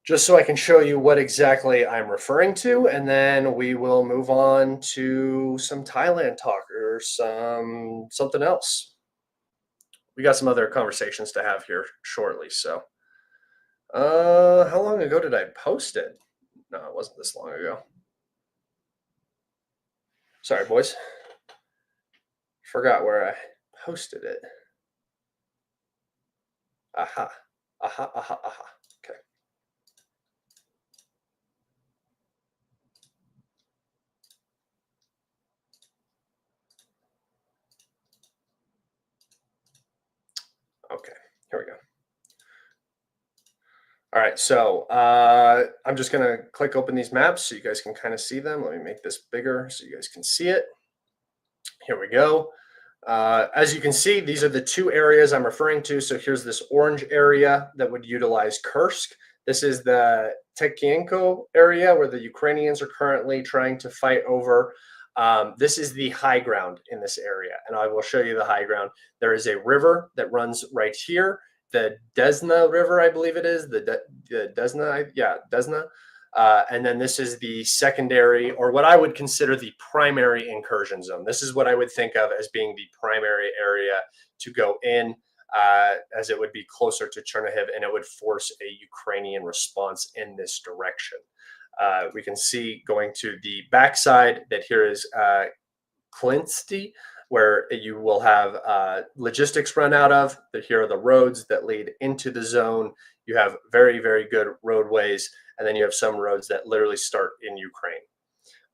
just so I can show you what exactly I'm referring to, and then we will move on to some Thailand talk or something else. We got some other conversations to have here shortly. So, how long ago did I post it? No, it wasn't this long ago. Sorry, boys. Forgot where I posted it. Aha. Okay. Okay, here we go. All right, so I'm just going to click open these maps so you guys can kind of see them. Let me make this bigger so you guys can see it. Here we go. As you can see, these are the two areas I'm referring to. So here's this orange area that would utilize Kursk. This is the Tekienko area where the Ukrainians are currently trying to fight over. This is the high ground in this area, and I will show you the high ground. There is a river that runs right here. The Desna River, I believe it is, the Desna, Desna. And then this is the secondary, or what I would consider the primary incursion zone. This is what I would think of as being the primary area to go in as it would be closer to Chernihiv, and it would force a Ukrainian response in this direction. We can see going to the backside that here is Klinsty, where you will have logistics run out of. Here are the roads that lead into the zone. You have very, very good roadways, and then you have some roads that literally start in Ukraine.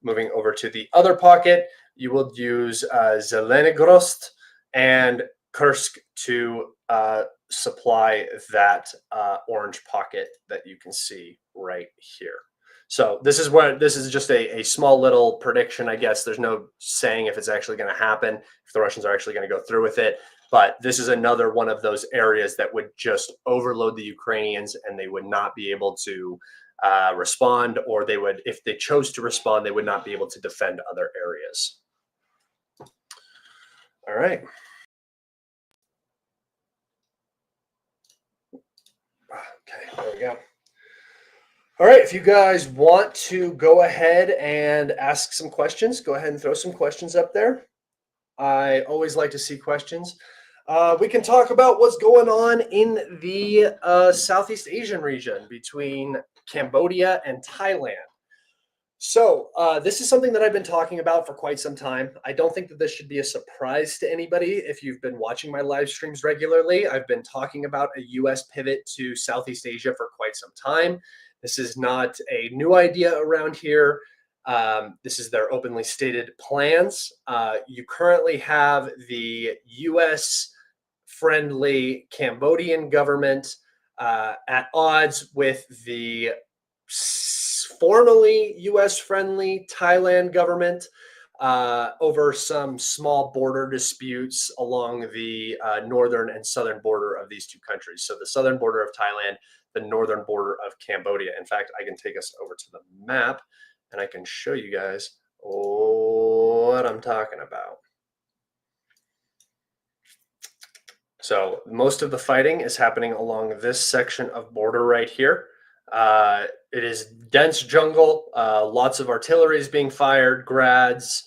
Moving over to the other pocket, you will use Zelenogorsk and Kursk to supply that orange pocket that you can see right here. So this is just a small little prediction, I guess. There's no saying if it's actually going to happen, if the Russians are actually going to go through with it. But this is another one of those areas that would just overload the Ukrainians, and they would not be able to respond, or they would, if they chose to respond, they would not be able to defend other areas. All right. Okay, there we go. All right, if you guys want to go ahead and ask some questions, go ahead and throw some questions up there. I always like to see questions. We can talk about what's going on in the Southeast Asian region between Cambodia and Thailand. So this is something that I've been talking about for quite some time. I don't think that this should be a surprise to anybody if you've been watching my live streams regularly. I've been talking about a U.S. pivot to Southeast Asia for quite some time. This is not a new idea around here. This is their openly stated plans. You currently have the U.S.-friendly Cambodian government at odds with the formerly U.S.-friendly Thailand government over some small border disputes along the northern and southern border of these two countries. So the southern border of Thailand, the northern border of Cambodia. In fact, I can take us over to the map and I can show you guys what I'm talking about. So most of the fighting is happening along this section of border right here. It is dense jungle, lots of artillery is being fired, grads,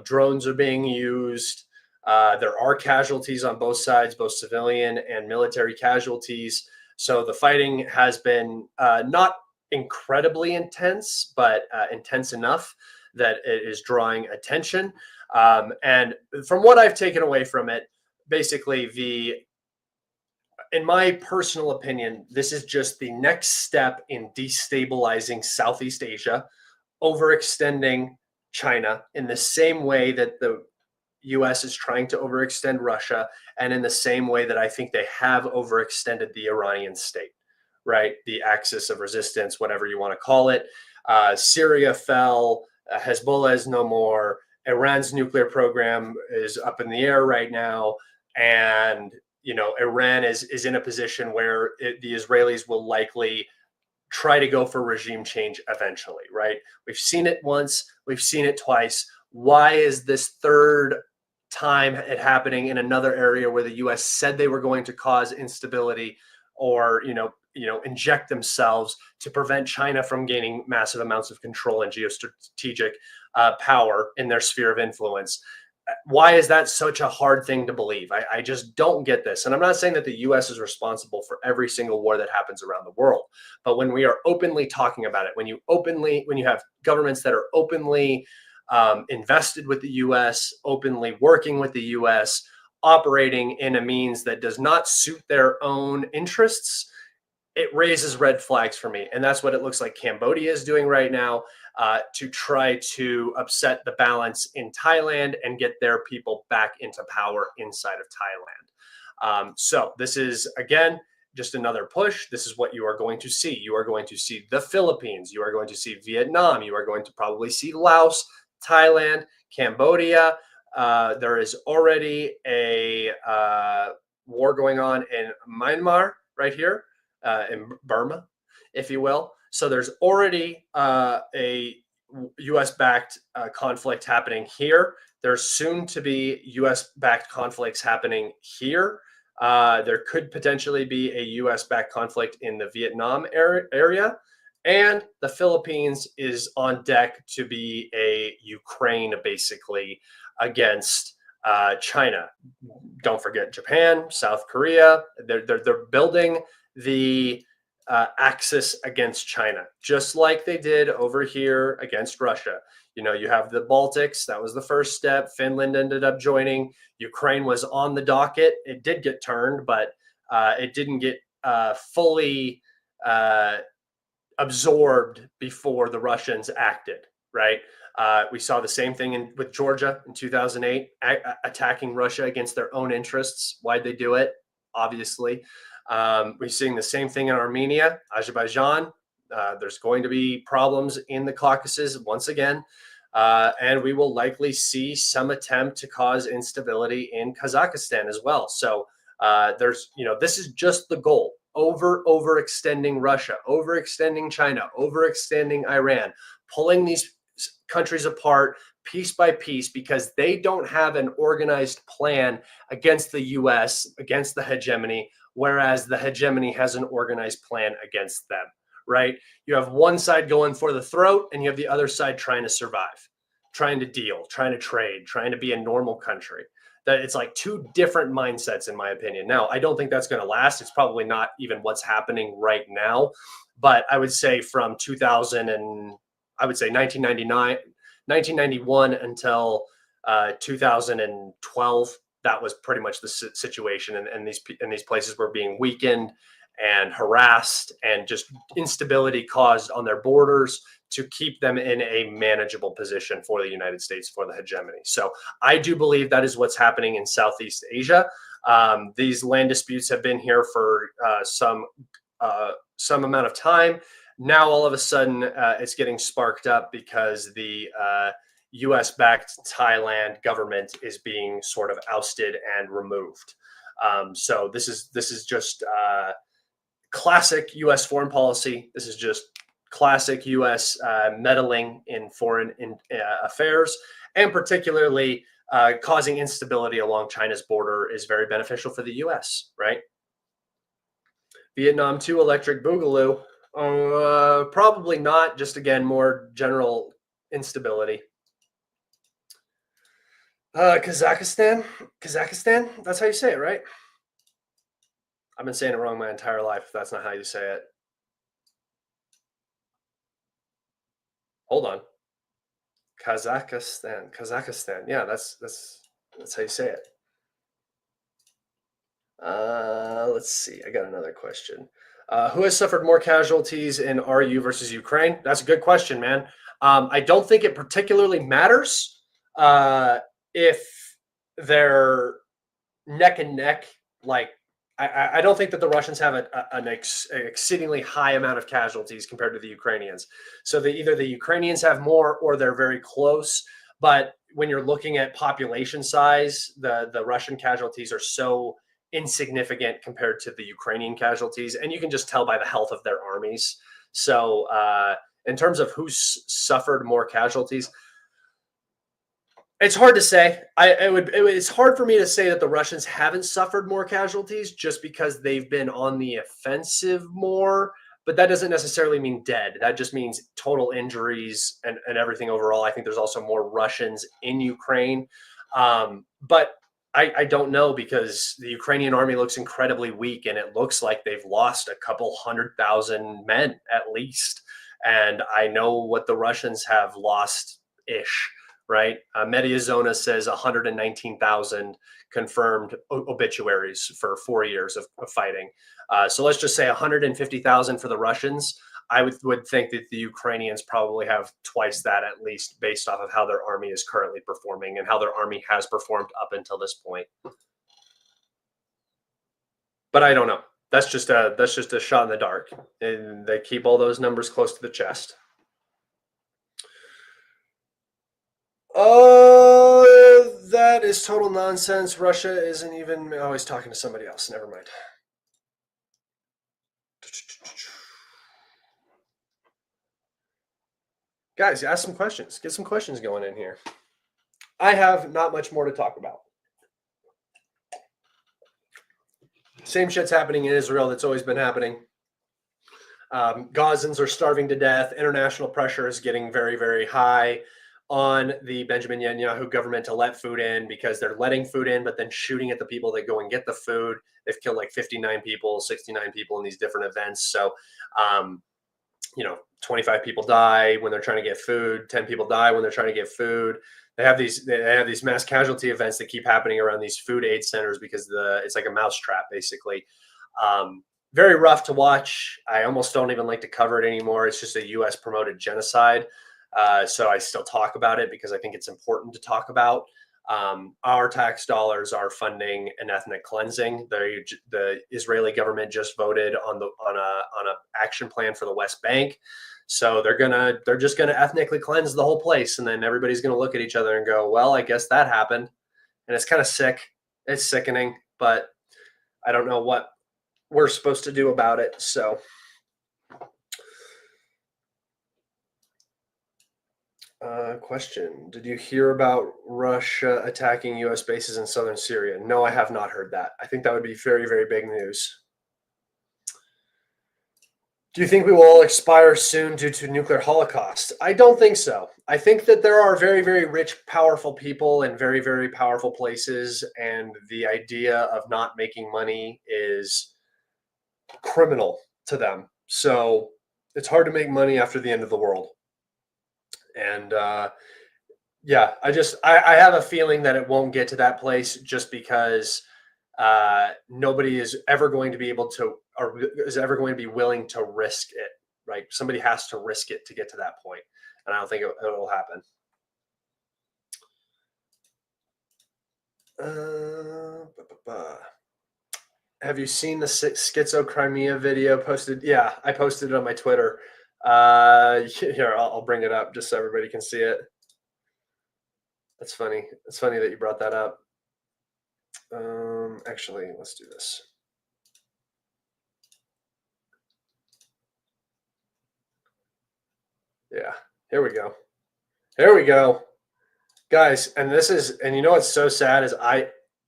drones are being used. There are casualties on both sides, both civilian and military casualties. So the fighting has been not incredibly intense, but intense enough that it is drawing attention. And from what I've taken away from it, basically in my personal opinion, this is just the next step in destabilizing Southeast Asia, overextending China in the same way that the US is trying to overextend Russia, and in the same way that I think they have overextended the Iranian state, right? The axis of resistance, whatever you want to call it. Syria fell, Hezbollah is no more, Iran's nuclear program is up in the air right now, and Iran is in a position where the Israelis will likely try to go for regime change eventually, right? We've seen it once, we've seen it twice. Why is this third time it happening in another area where the U.S. said they were going to cause instability or inject themselves to prevent China from gaining massive amounts of control and geostrategic power in their sphere of influence? Why is that such a hard thing to believe? I just don't get this. And I'm not saying that the U.S. is responsible for every single war that happens around the world. But when we are openly talking about it, when you have governments that are openly invested with the U.S., openly working with the U.S., operating in a means that does not suit their own interests, it raises red flags for me. And that's what it looks like Cambodia is doing right now, to try to upset the balance in Thailand and get their people back into power inside of Thailand. So this is, again, just another push. This is what you are going to see. You are going to see the Philippines. You are going to see Vietnam. You are going to probably see Laos, Thailand, Cambodia. There is already a war going on in Myanmar right here, in Burma, if you will. So there's already a U.S.-backed conflict happening here. There's soon to be U.S.-backed conflicts happening here. There could potentially be a U.S.-backed conflict in the Vietnam area. And the Philippines is on deck to be a Ukraine, basically, against China. Don't forget Japan, South Korea. They're building the axis against China, just like they did over here against Russia. You have the Baltics. That was the first step. Finland ended up joining. Ukraine was on the docket. It did get turned, but it didn't get fully absorbed before the Russians acted, right? We saw the same thing with Georgia in 2008, attacking Russia against their own interests. Why'd they do it? Obviously. We're seeing the same thing in Armenia, Azerbaijan. There's going to be problems in the Caucasus once again. And we will likely see some attempt to cause instability in Kazakhstan as well. So this is just the goal. Overextending Russia, overextending China, overextending Iran, pulling these countries apart piece by piece because they don't have an organized plan against the US, against the hegemony, whereas the hegemony has an organized plan against them, right? You have one side going for the throat and you have the other side trying to survive, trying to deal, trying to trade, trying to be a normal country. That it's like two different mindsets, in my opinion. Now, I don't think that's going to last. It's probably not even what's happening right now. But I would say from 2000 and I would say 1991 until 2012, that was pretty much the situation. And these places were being weakened and harassed and just instability caused on their borders to keep them in a manageable position for the United States, for the hegemony. So I do believe that is what's happening in Southeast Asia. These land disputes have been here for some amount of time. Now, all of a sudden, it's getting sparked up because the U.S.-backed Thailand government is being sort of ousted and removed. So this is just classic U.S. foreign policy. This is just classic U.S. meddling in foreign affairs, and particularly causing instability along China's border is very beneficial for the U.S., right? Vietnam 2 electric boogaloo. Probably not. Just, again, more general instability. Kazakhstan? That's how you say it, right? I've been saying it wrong my entire life. That's not how you say it. Hold on. Kazakhstan. Yeah, that's how you say it. Let's see. I got another question. Who has suffered more casualties in RU versus Ukraine? That's a good question, man. I don't think it particularly matters if they're neck and neck. Like, I don't think that the Russians have an exceedingly high amount of casualties compared to the Ukrainians. So either the Ukrainians have more or they're very close. But when you're looking at population size, the Russian casualties are so insignificant compared to the Ukrainian casualties. And you can just tell by the health of their armies. So in terms of who's suffered more casualties, it's hard to say. It's hard for me to say that the Russians haven't suffered more casualties just because they've been on the offensive more. But that doesn't necessarily mean dead. That just means total injuries and everything overall. I think there's also more Russians in Ukraine. But I don't know because the Ukrainian army looks incredibly weak and it looks like they've lost a couple 100,000 men at least. And I know what the Russians have lost-ish. Right? Mediazona says 119,000 confirmed obituaries for 4 years of fighting. So let's just say 150,000 for the Russians. I would think that the Ukrainians probably have twice that at least based off of how their army is currently performing and how their army has performed up until this point. But I don't know. That's just a shot in the dark. And they keep all those numbers close to the chest. Oh, that is total nonsense. Russia isn't even... Oh, he's talking to somebody else. Never mind. Guys, ask some questions. Get some questions going in here. I have not much more to talk about. Same shit's happening in Israel that's always been happening. Gazans are starving to death. International pressure is getting very, very high. on the Benjamin Netanyahu government to let food in because they're letting food in, but then shooting at the people that go and get the food. They've killed like 59 people, 69 people in these different events. So, 25 people die when they're trying to get food. 10 people die when they're trying to get food. They have these mass casualty events that keep happening around these food aid centers because it's like a mousetrap, basically. Very rough to watch. I almost don't even like to cover it anymore. It's just a U.S. promoted genocide. So I still talk about it because I think it's important to talk about. Our tax dollars are funding an ethnic cleansing. The Israeli government just voted on a action plan for the West Bank. So they're just gonna ethnically cleanse the whole place, and then everybody's gonna look at each other and go, "Well, I guess that happened." And it's kind of sick. It's sickening, but I don't know what we're supposed to do about it. So. Question. Did you hear about Russia attacking U.S. bases in southern Syria? No, I have not heard that. I think that would be very, very big news. Do you think we will all expire soon due to nuclear holocaust? I don't think so. I think that there are very, very rich, powerful people in very, very powerful places, and the idea of not making money is criminal to them. So it's hard to make money after the end of the world. And yeah, I have a feeling that it won't get to that place just because nobody is ever going to be able to, or is ever going to be willing to risk it, right? Somebody has to risk it to get to that point, and I don't think it'll happen. Have you seen the Schizo Crimea video posted? Yeah, I posted it on my Twitter. Here, I'll bring it up just so everybody can see it. That's funny. It's funny that you brought that up. Actually, let's do this. Yeah, here we go. Here we go. Guys, and you know what's so sad is I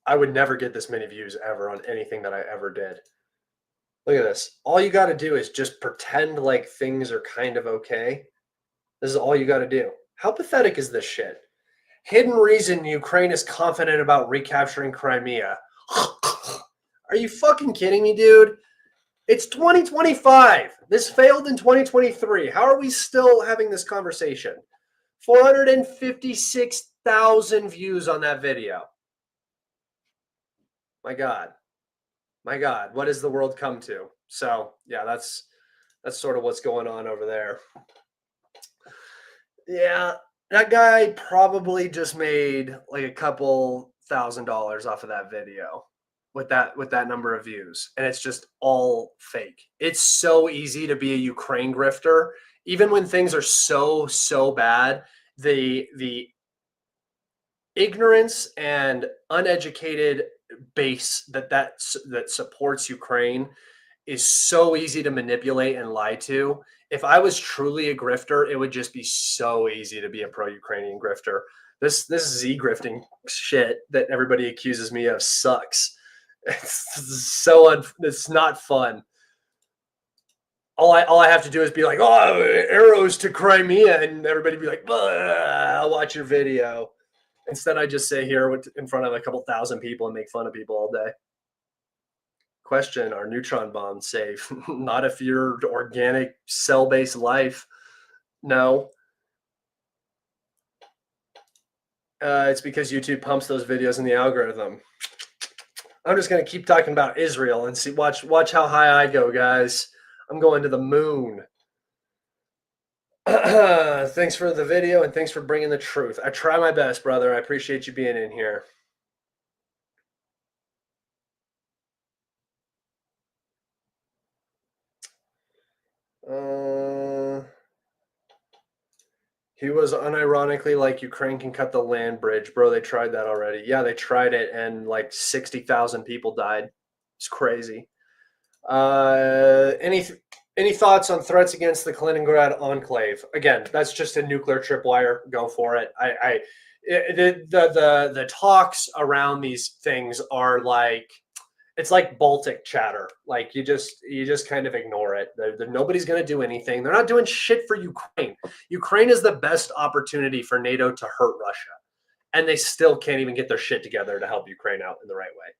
would never get this many views ever on anything that I ever did. Look at this. All you got to do is just pretend like things are kind of okay. This is all you got to do. How pathetic is this shit? Hidden reason Ukraine is confident about recapturing Crimea. Are you fucking kidding me, dude? It's 2025. This failed in 2023. How are we still having this conversation? 456,000 views on that video. My God. My God, what has the world come to? So, yeah, that's sort of what's going on over there. Yeah, that guy probably just made like a couple $1,000s off of that video with that number of views, and it's just all fake. It's so easy to be a Ukraine grifter, even when things are so bad. The ignorance and uneducated base that supports Ukraine is so easy to manipulate and lie to. If I was truly a grifter, it would just be so easy to be a pro-Ukrainian grifter. This Z grifting shit that everybody accuses me of sucks. It's not fun. All I have to do is be like, oh, arrows to Crimea, and everybody be like, I'll watch your video. Instead, I just sit here in front of a couple thousand people and make fun of people all day. Question, are neutron bombs safe? Not if you're organic cell-based life. No. It's because YouTube pumps those videos in the algorithm. I'm just going to keep talking about Israel and watch how high I go, guys. I'm going to the moon. Thanks for the video and thanks for bringing the truth. I try my best, brother. I appreciate you being in here. He was unironically like, Ukraine can cut the land bridge. Bro, they tried that already. Yeah, they tried it, and like 60,000 people died. It's crazy. Any thoughts on threats against the Kaliningrad enclave? Again, that's just a nuclear tripwire. Go for it. The talks around these things are like, it's like Baltic chatter. Like you just kind of ignore it. Nobody's going to do anything. They're not doing shit for Ukraine. Ukraine is the best opportunity for NATO to hurt Russia, and they still can't even get their shit together to help Ukraine out in the right way.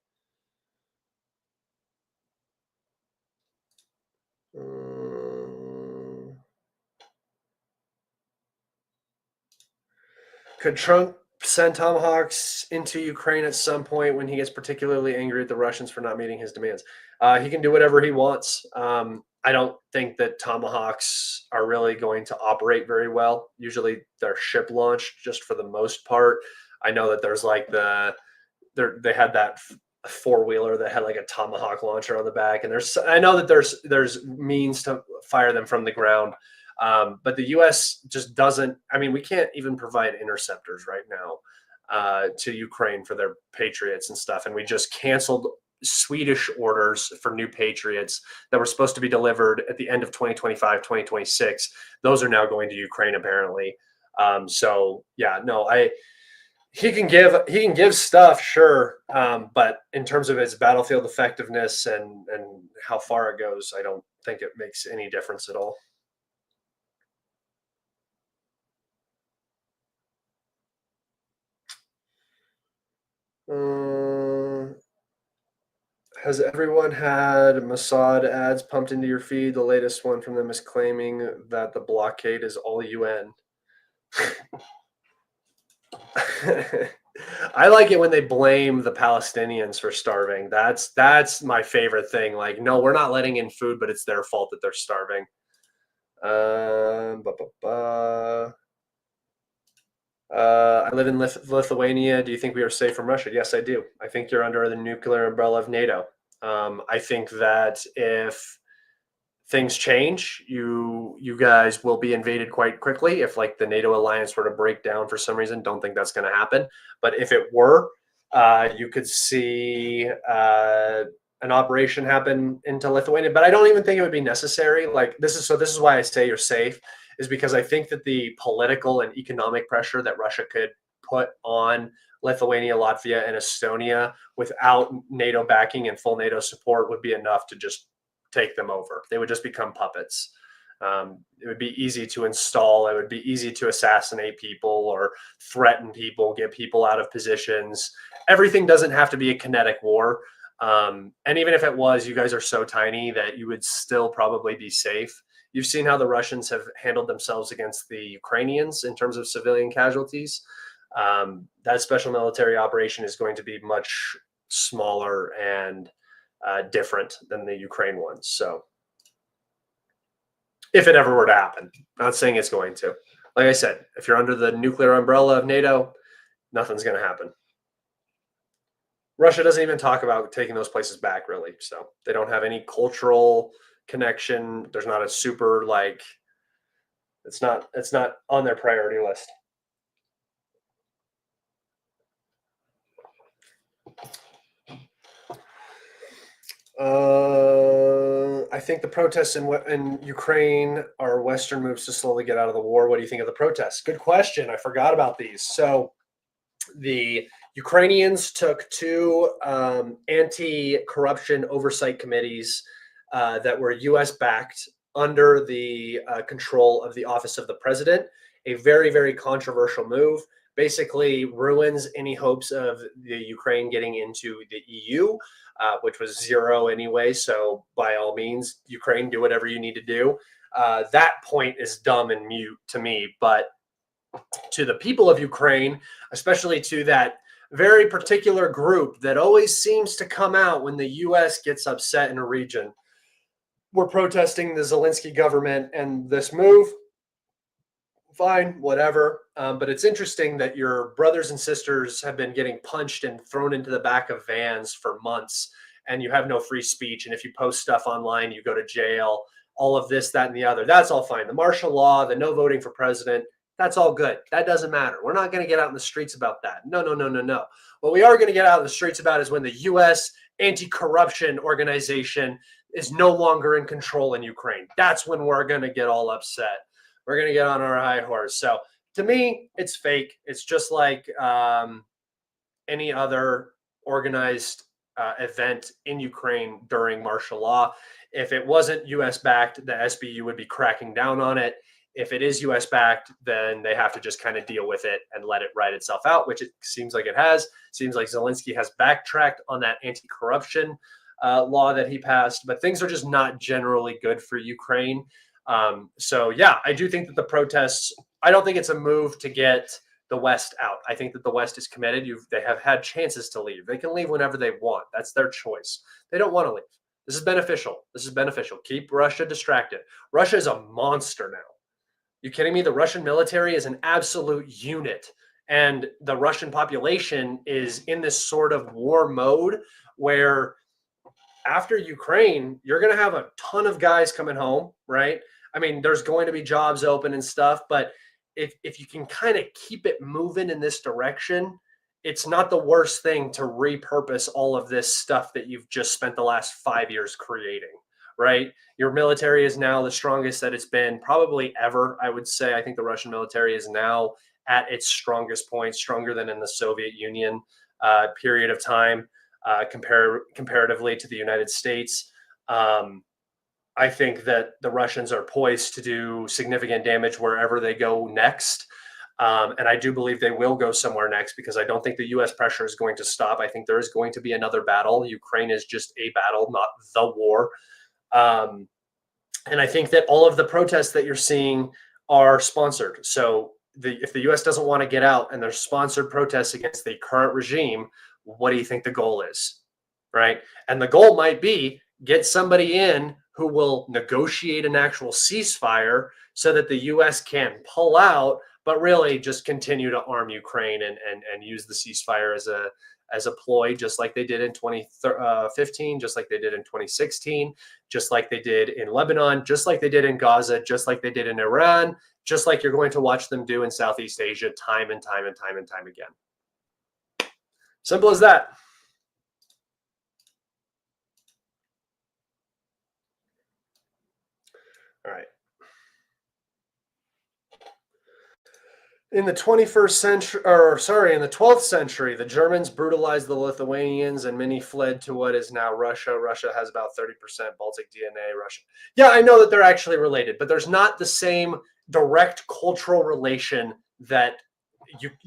Could Trump send tomahawks into Ukraine at some point when he gets particularly angry at the Russians for not meeting his demands? He can do whatever he wants. I don't think that tomahawks are really going to operate very well. Usually they're ship launched just for the most part. I know that there's like they had that four-wheeler that had like a tomahawk launcher on the back, and I know that there's means to fire them from the ground. But the U.S. just doesn't. I mean, we can't even provide interceptors right now to Ukraine for their Patriots and stuff, and we just canceled Swedish orders for new Patriots that were supposed to be delivered at the end of 2025, 2026. Those are now going to Ukraine apparently. So yeah, no, he can give stuff, sure, but in terms of its battlefield effectiveness and how far it goes, I don't think it makes any difference at all. Has everyone had Mossad ads pumped into your feed? The latest one from them is claiming that the blockade is all UN. I like it when they blame the Palestinians for starving. That's my favorite thing. Like, no, we're not letting in food, but it's their fault that they're starving. I live in Lithuania. Do you think we are safe from Russia? Yes, I do. I think you're under the nuclear umbrella of NATO. I think that if things change, you guys will be invaded quite quickly. If like the NATO alliance were to break down for some reason, don't think that's going to happen. But if it were, you could see an operation happen into Lithuania. But I don't even think it would be necessary. Like this is why I say you're safe, is because I think that the political and economic pressure that Russia could put on Lithuania, Latvia, and Estonia without NATO backing and full NATO support would be enough to just take them over. They would just become puppets. It would be easy to install. It would be easy to assassinate people or threaten people, get people out of positions. Everything doesn't have to be a kinetic war. And even if it was, you guys are so tiny that you would still probably be safe. You've seen how the Russians have handled themselves against the Ukrainians in terms of civilian casualties. That special military operation is going to be much smaller and different than the Ukraine ones. So if it ever were to happen, I'm not saying it's going to. Like I said, if you're under the nuclear umbrella of NATO, nothing's going to happen. Russia doesn't even talk about taking those places back, really. So they don't have any cultural connection. There's not a super like. It's not on their priority list. I think the protests in Ukraine are Western moves to slowly get out of the war. What do you think of the protests? Good question. I forgot about these. So the Ukrainians took two anti-corruption oversight committees that were U.S. backed under the control of the Office of the President. A very, very controversial move. Basically ruins any hopes of the Ukraine getting into the EU, which was zero anyway. So by all means, Ukraine, do whatever you need to do. That point is dumb and mute to me. But to the people of Ukraine, especially to that very particular group that always seems to come out when the U.S. gets upset in a region, we're protesting the Zelensky government and this move. Fine, whatever. But it's interesting that your brothers and sisters have been getting punched and thrown into the back of vans for months, and you have no free speech. And if you post stuff online, you go to jail. All of this, that, and the other. That's all fine. The martial law, the no voting for president, that's all good. That doesn't matter. We're not going to get out in the streets about that. No. What we are going to get out in the streets about is when the U.S. anti-corruption organization is no longer in control in Ukraine. That's when we're going to get all upset. We're going to get on our high horse. So to me, it's fake. It's just like any other organized event in Ukraine during martial law. If it wasn't US backed, the SBU would be cracking down on it. If it is US backed, then they have to just kind of deal with it and let it ride itself out, which it seems like it has. Seems like Zelensky has backtracked on that anti-corruption law that he passed, but things are just not generally good for Ukraine. So yeah, I do think that the protests, I don't think it's a move to get the West out. I think that the West is committed. They have had chances to leave. They can leave whenever they want. That's their choice. They don't want to leave. This is beneficial. This is beneficial. Keep Russia distracted. Russia is a monster now. You kidding me? The Russian military is an absolute unit. And the Russian population is in this sort of war mode where after Ukraine, you're going to have a ton of guys coming home, right? I mean, there's going to be jobs open and stuff, but if you can kind of keep it moving in this direction, it's not the worst thing to repurpose all of this stuff that you've just spent the last 5 years creating, right? Your military is now the strongest that it's been probably ever, I would say. I think the Russian military is now at its strongest point, stronger than in the Soviet Union period of time, comparatively to the United States. I think that the Russians are poised to do significant damage wherever they go next. And I do believe they will go somewhere next because I don't think the U.S. pressure is going to stop. I think there is going to be another battle. Ukraine is just a battle, not the war. And I think that all of the protests that you're seeing are sponsored. So if the U.S. doesn't want to get out and there's sponsored protests against the current regime, what do you think the goal is, right? And the goal might be get somebody in who will negotiate an actual ceasefire so that the U.S. can pull out, but really just continue to arm Ukraine and use the ceasefire as a ploy, just like they did in 2015, just like they did in 2016, just like they did in Lebanon, just like they did in Gaza, just like they did in Iran, just like you're going to watch them do in Southeast Asia time and time and time and time again. Simple as that. All right. In the 21st century, in the 12th century, the Germans brutalized the Lithuanians and many fled to what is now Russia. Russia has about 30% Baltic DNA. Russia. Yeah, I know that they're actually related, but there's not the same direct cultural relation that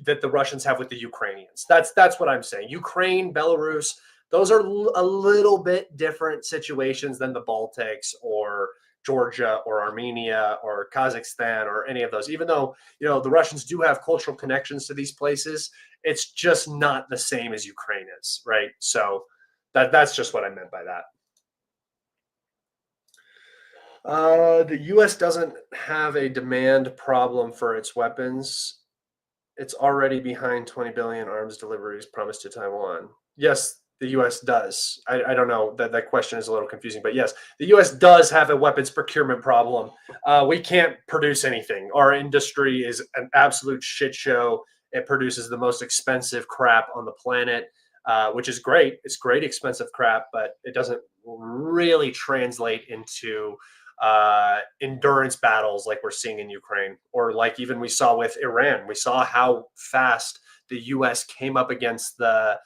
the Russians have with the Ukrainians. That's what I'm saying. Ukraine, Belarus, those are a little bit different situations than the Baltics or Georgia or Armenia or Kazakhstan or any of those. Even though, the Russians do have cultural connections to these places, it's just not the same as Ukraine is, right? So that's just what I meant by that. The U.S. doesn't have a demand problem for its weapons. It's already behind 20 billion arms deliveries promised to Taiwan. Yes, the U.S. does. I don't know. That question is a little confusing, but yes, the U.S. does have a weapons procurement problem. We can't produce anything. Our industry is an absolute shit show. It produces the most expensive crap on the planet, which is great. It's great expensive crap, but it doesn't really translate into endurance battles like we're seeing in Ukraine, or like even we saw with Iran. We saw how fast the U.S. came up against the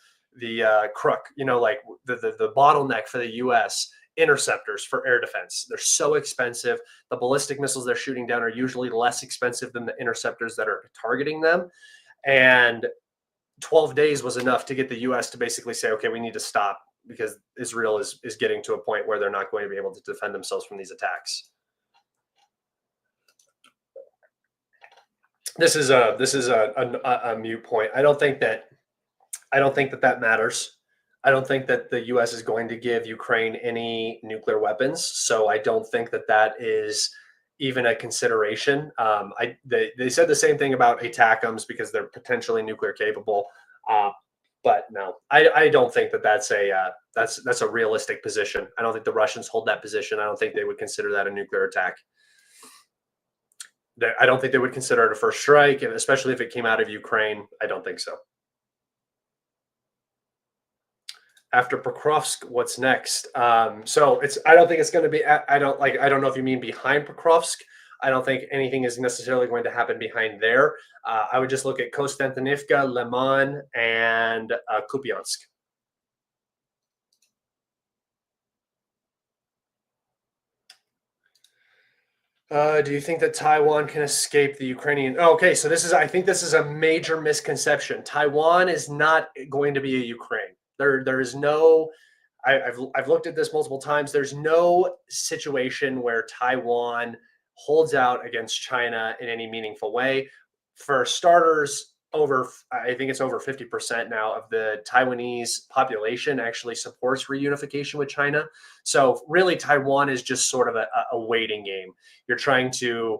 crook, like the bottleneck for the U.S. interceptors for air defense. They're so expensive. The ballistic missiles they're shooting down are usually less expensive than the interceptors that are targeting them. And 12 days was enough to get the U.S. to basically say, okay, we need to stop because Israel is getting to a point where they're not going to be able to defend themselves from these attacks. This is a mute point. I don't think that matters. I don't think that the U.S. is going to give Ukraine any nuclear weapons. So I don't think that is even a consideration. They said the same thing about ATACMS because they're potentially nuclear capable. But no, I don't think that's a realistic position. I don't think the Russians hold that position. I don't think they would consider that a nuclear attack. I don't think they would consider it a first strike, and especially if it came out of Ukraine, I don't think so. After Pokrovsk, what's next? So I don't think it's going to be. I don't know if you mean behind Pokrovsk. I don't think anything is necessarily going to happen behind there. I would just look at Konstantinivka, Liman, and Kupiansk. Do you think that Taiwan can escape the Ukrainian? Oh, okay, so I think this is a major misconception. Taiwan is not going to be a Ukraine. There is no. I've looked at this multiple times. There's no situation where Taiwan holds out against China in any meaningful way. For starters, I think it's over 50% now of the Taiwanese population actually supports reunification with China. So really, Taiwan is just sort of a waiting game. You're trying to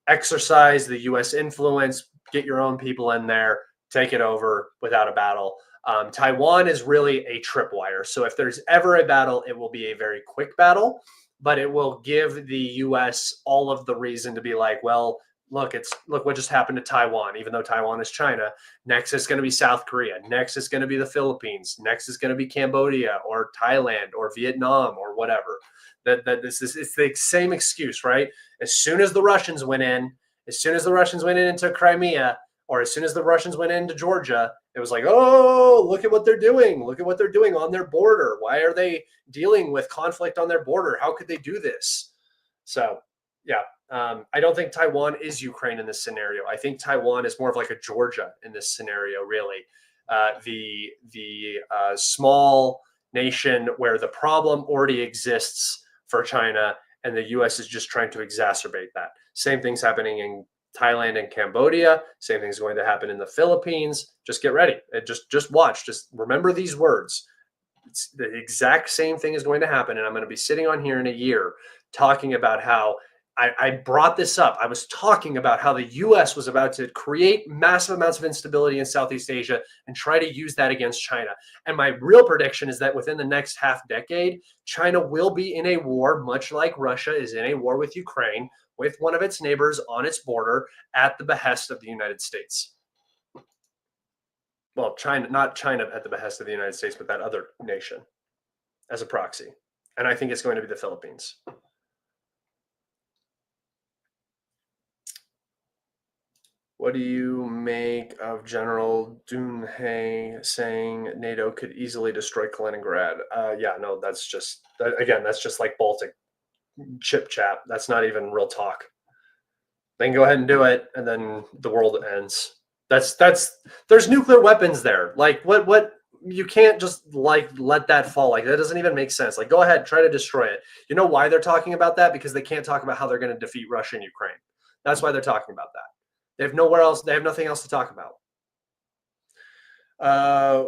exercise the U.S. influence, get your own people in there, take it over without a battle. Taiwan is really a tripwire. So if there's ever a battle, it will be a very quick battle, but it will give the U.S. all of the reason to be like, well, look what just happened to Taiwan. Even though Taiwan is China, next is going to be South Korea. Next is going to be the Philippines. Next is going to be Cambodia or Thailand or Vietnam or whatever. It's the same excuse, right? As soon as the Russians went in, into Crimea, or as soon as the Russians went into Georgia, it was like, oh, look at what they're doing. Look at what they're doing on their border. Why are they dealing with conflict on their border? How could they do this? So, yeah, I don't think Taiwan is Ukraine in this scenario. I think Taiwan is more of like a Georgia in this scenario, really. The small nation where the problem already exists for China, and the U.S. is just trying to exacerbate that. Same thing's happening in Thailand and Cambodia. Same thing's going to happen in the Philippines. Just get ready. Just watch. Just remember these words. It's the exact same thing is going to happen, and I'm going to be sitting on here in a year talking about how I brought this up. I was talking about how the U.S. was about to create massive amounts of instability in Southeast Asia and try to use that against China. And my real prediction is that within the next half decade, China will be in a war, much like Russia is in a war with Ukraine, with one of its neighbors on its border at the behest of the United States. Well, China, not China at the behest of the United States, but that other nation as a proxy. And I think it's going to be the Philippines. What do you make of General Dunhe saying NATO could easily destroy Kaliningrad? Yeah, no, that's just like Baltic chip chat. That's not even real talk. They can go ahead and do it, and then the world ends. There's nuclear weapons there. Like what you can't just like let that fall. Like that doesn't even make sense. Like go ahead, try to destroy it. You know why they're talking about that? Because they can't talk about how they're going to defeat Russia and Ukraine. That's why they're talking about that. They have nowhere else. They have nothing else to talk about.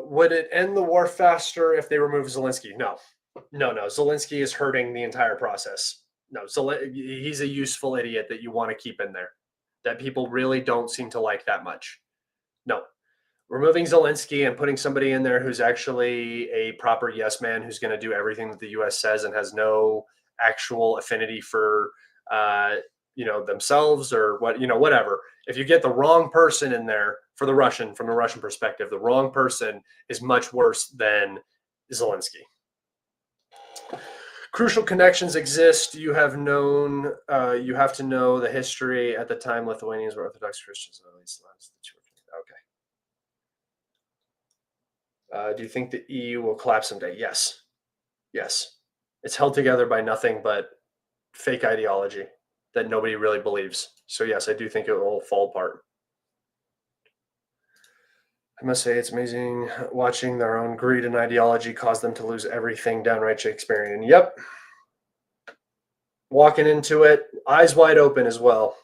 Would it end the war faster if they remove Zelensky? No. Zelensky is hurting the entire process. No, he's a useful idiot that you want to keep in there, that people really don't seem to like that much. No. Removing Zelensky and putting somebody in there who's actually a proper yes man, who's going to do everything that the U.S. says and has no actual affinity for themselves or whatever. If you get the wrong person in there from the Russian perspective, the wrong person is much worse than Zelensky. Crucial connections exist. You have to know the history. At the time, Lithuanians were Orthodox Christians. Okay. Do you think the EU will collapse someday? Yes. It's held together by nothing but fake ideology that nobody really believes. So yes, I do think it will fall apart. I must say it's amazing watching their own greed and ideology cause them to lose everything, downright Shakespearean. Yep. Walking into it, eyes wide open as well.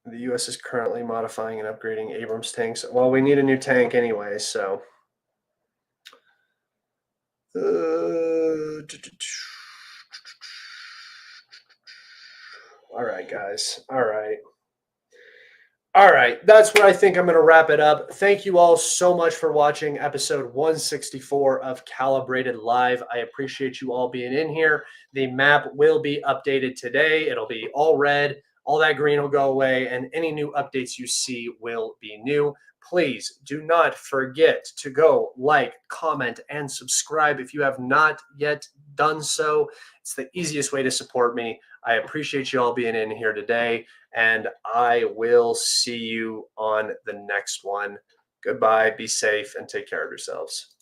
The U.S. is currently modifying and upgrading Abrams tanks. Well, we need a new tank anyway, so. All right, guys. All right. That's where I think I'm going to wrap it up. Thank you all so much for watching episode 164 of Calibrated Live. I appreciate you all being in here. The map will be updated today. It'll be all red. All that green will go away, and any new updates you see will be new. Please do not forget to go like, comment, and subscribe if you have not yet done so. It's the easiest way to support me. I appreciate you all being in here today, and I will see you on the next one. Goodbye, be safe, and take care of yourselves.